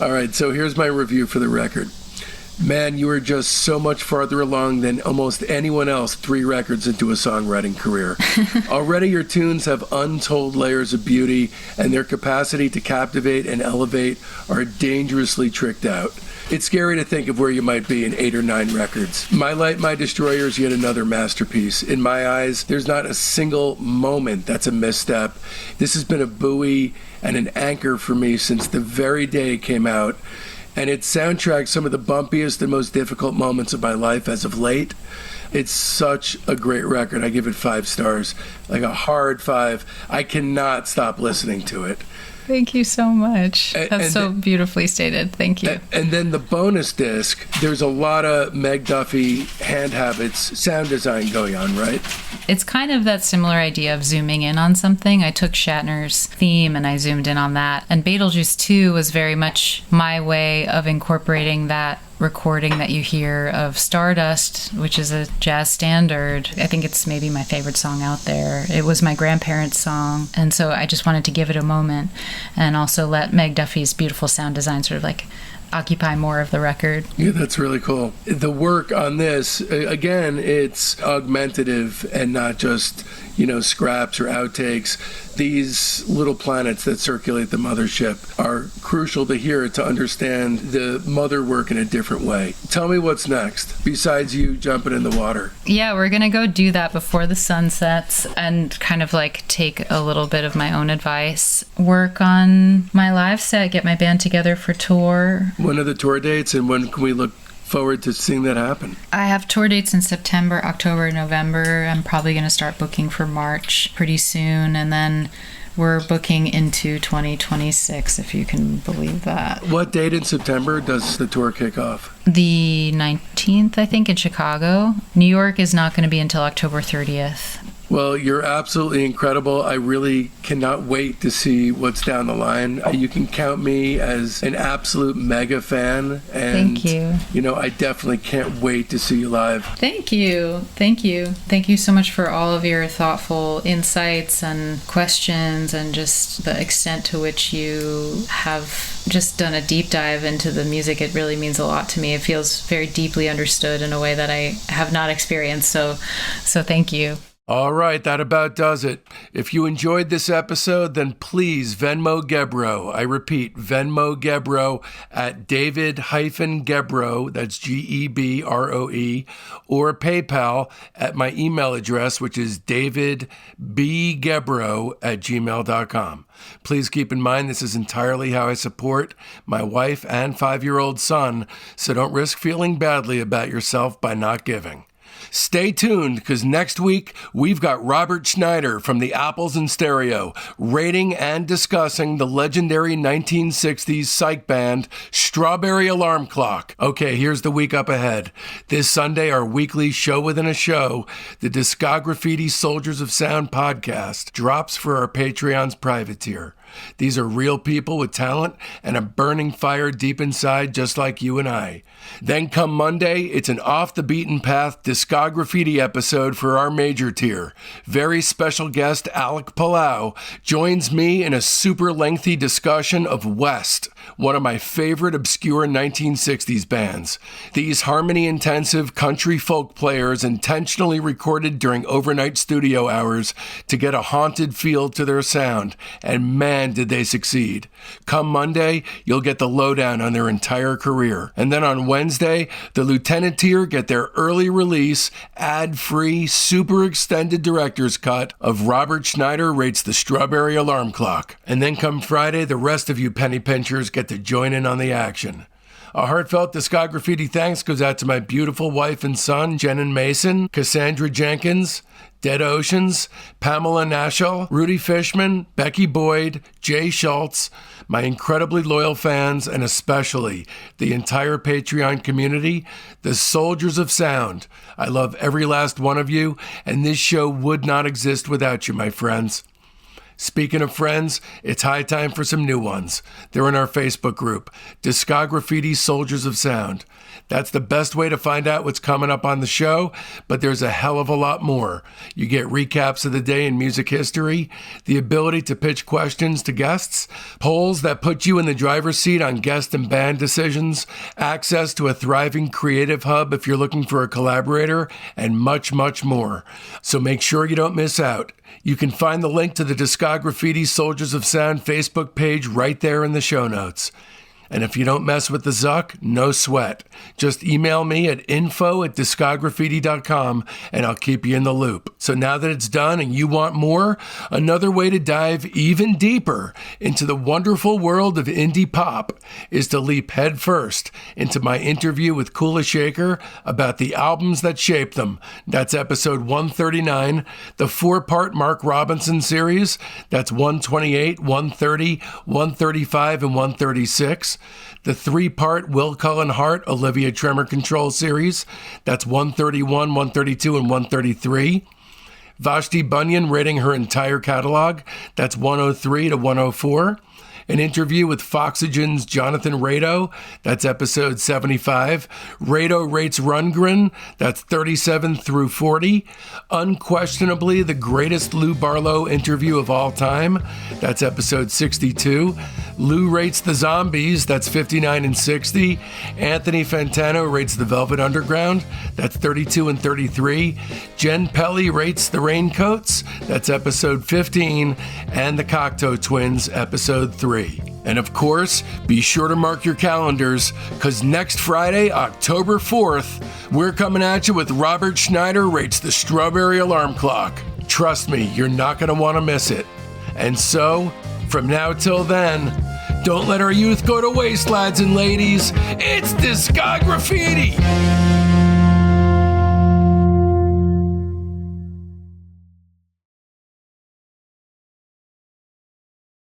All right, so here's my review for the record. Man, you are just so much farther along than almost anyone else 3 records into a songwriting career. Already your tunes have untold layers of beauty, and their capacity to captivate and elevate are dangerously tricked out. It's scary to think of where you might be in 8 or 9 records. My Light, My Destroyer is yet another masterpiece. In my eyes, there's not a single moment that's a misstep. This has been a buoy and an anchor for me since the very day it came out, and it soundtracks some of the bumpiest and most difficult moments of my life as of late. It's such a great record. I give it 5 stars, like a hard 5. I cannot stop listening to it. Thank you so much. That's so beautifully stated. Thank you. And then the bonus disc, there's a lot of Meg Duffy hand habits, sound design going on, right? It's kind of that similar idea of zooming in on something. I took Shatner's theme and I zoomed in on that. And Beetlejuice 2 was very much my way of incorporating that recording that you hear of Stardust, which is a jazz standard. I think it's maybe my favorite song out there. It was my grandparents' song, and so I just wanted to give it a moment and also let Meg Duffy's beautiful sound design sort of like occupy more of the record. Yeah, that's really cool. The work on this, again, it's augmentative and not just, scraps or outtakes. These little planets that circulate the mothership are crucial to hear to understand the mother work in a different way. Tell me what's next, besides you jumping in the water. Yeah, we're going to go do that before the sun sets and kind of like take a little bit of my own advice, work on my live set, get my band together for tour. When are the tour dates and when can we look forward to seeing that happen? I have tour dates in September, October, November. I'm probably going to start booking for March pretty soon, and then we're booking into 2026, if you can believe that. What date in September does the tour kick off? The 19th, I think, in Chicago. New York is not going to be until October 30th. Well, you're absolutely incredible. I really cannot wait to see what's down the line. You can count me as an absolute mega fan. And, thank you. I definitely can't wait to see you live. Thank you. Thank you. Thank you so much for all of your thoughtful insights and questions and just the extent to which you have just done a deep dive into the music. It really means a lot to me. It feels very deeply understood in a way that I have not experienced. So thank you. All right, that about does it. If you enjoyed this episode, then please Venmo Gebroe. I repeat, Venmo Gebroe at David-Gebroe, that's Gebroe, or PayPal at my email address, which is davidbgebroe@gmail.com. Please keep in mind this is entirely how I support my wife and 5-year-old son, so don't risk feeling badly about yourself by not giving. Stay tuned, because next week we've got Robert Schneider from the Apples in Stereo rating and discussing the legendary 1960s psych band Strawberry Alarm Clock. Okay, here's the week up ahead. This Sunday, our weekly show within a show, the Discograffiti Soldiers of Sound podcast, drops for our Patreon's private tier. These are real people with talent and a burning fire deep inside, just like you and I. Then come Monday, it's an off-the-beaten-path Discograffiti episode for our major tier. Very special guest Alec Palau joins me in a super lengthy discussion of West, one of my favorite obscure 1960s bands. These harmony-intensive country folk players intentionally recorded during overnight studio hours to get a haunted feel to their sound, and man, did they succeed. Come Monday, you'll get the lowdown on their entire career. And then on Wednesday, the Lieutenant tier get their early release, ad-free, super extended director's cut of Robert Schneider Rates the Strawberry Alarm Clock. And then come Friday, the rest of you penny pinchers get to join in on the action. A heartfelt Discograffiti thanks goes out to my beautiful wife and son, Jen and Mason, Cassandra Jenkins, Dead Oceans, Pamela Nashel, Rudy Fishman, Becky Boyd, Jay Schultz, my incredibly loyal fans, and especially the entire Patreon community, the Soldiers of Sound. I love every last one of you, and this show would not exist without you, my friends. Speaking of friends, it's high time for some new ones. They're in our Facebook group, Discograffiti Soldiers of Sound. That's the best way to find out what's coming up on the show, but there's a hell of a lot more. You get recaps of the day in music history, the ability to pitch questions to guests, polls that put you in the driver's seat on guest and band decisions, access to a thriving creative hub if you're looking for a collaborator, and much, much more. So make sure you don't miss out. You can find the link to the Discograffiti Soldiers of Sound Facebook page right there in the show notes. And if you don't mess with the Zuck, no sweat. Just email me at info@discograffiti.com and I'll keep you in the loop. So now that it's done and you want more, another way to dive even deeper into the wonderful world of indie pop is to leap headfirst into my interview with Kula Shaker about the albums that shaped them. That's episode 139, the 4-part Mark Robinson series. That's 128, 130, 135, and 136. The 3-part Will Cullen Hart Olivia Tremor Control series. That's 131, 132, and 133. Vashti Bunyan rating her entire catalog. That's 103 to 104. An interview with Foxygen's Jonathan Rado. That's episode 75. Rado rates Rundgren. That's 37 through 40. Unquestionably the greatest Lou Barlow interview of all time. That's episode 62. Lou rates the Zombies. That's 59 and 60. Anthony Fantano rates the Velvet Underground. That's 32 and 33. Jen Pelly rates the Raincoats. That's episode 15. And the Cocteau Twins, episode 3. And of course, be sure to mark your calendars, because next Friday, October 4th, we're coming at you with Robert Schneider Rates the Strawberry Alarm Clock. Trust me, you're not going to want to miss it. And so, from now till then, don't let our youth go to waste, lads and ladies. It's Discograffiti!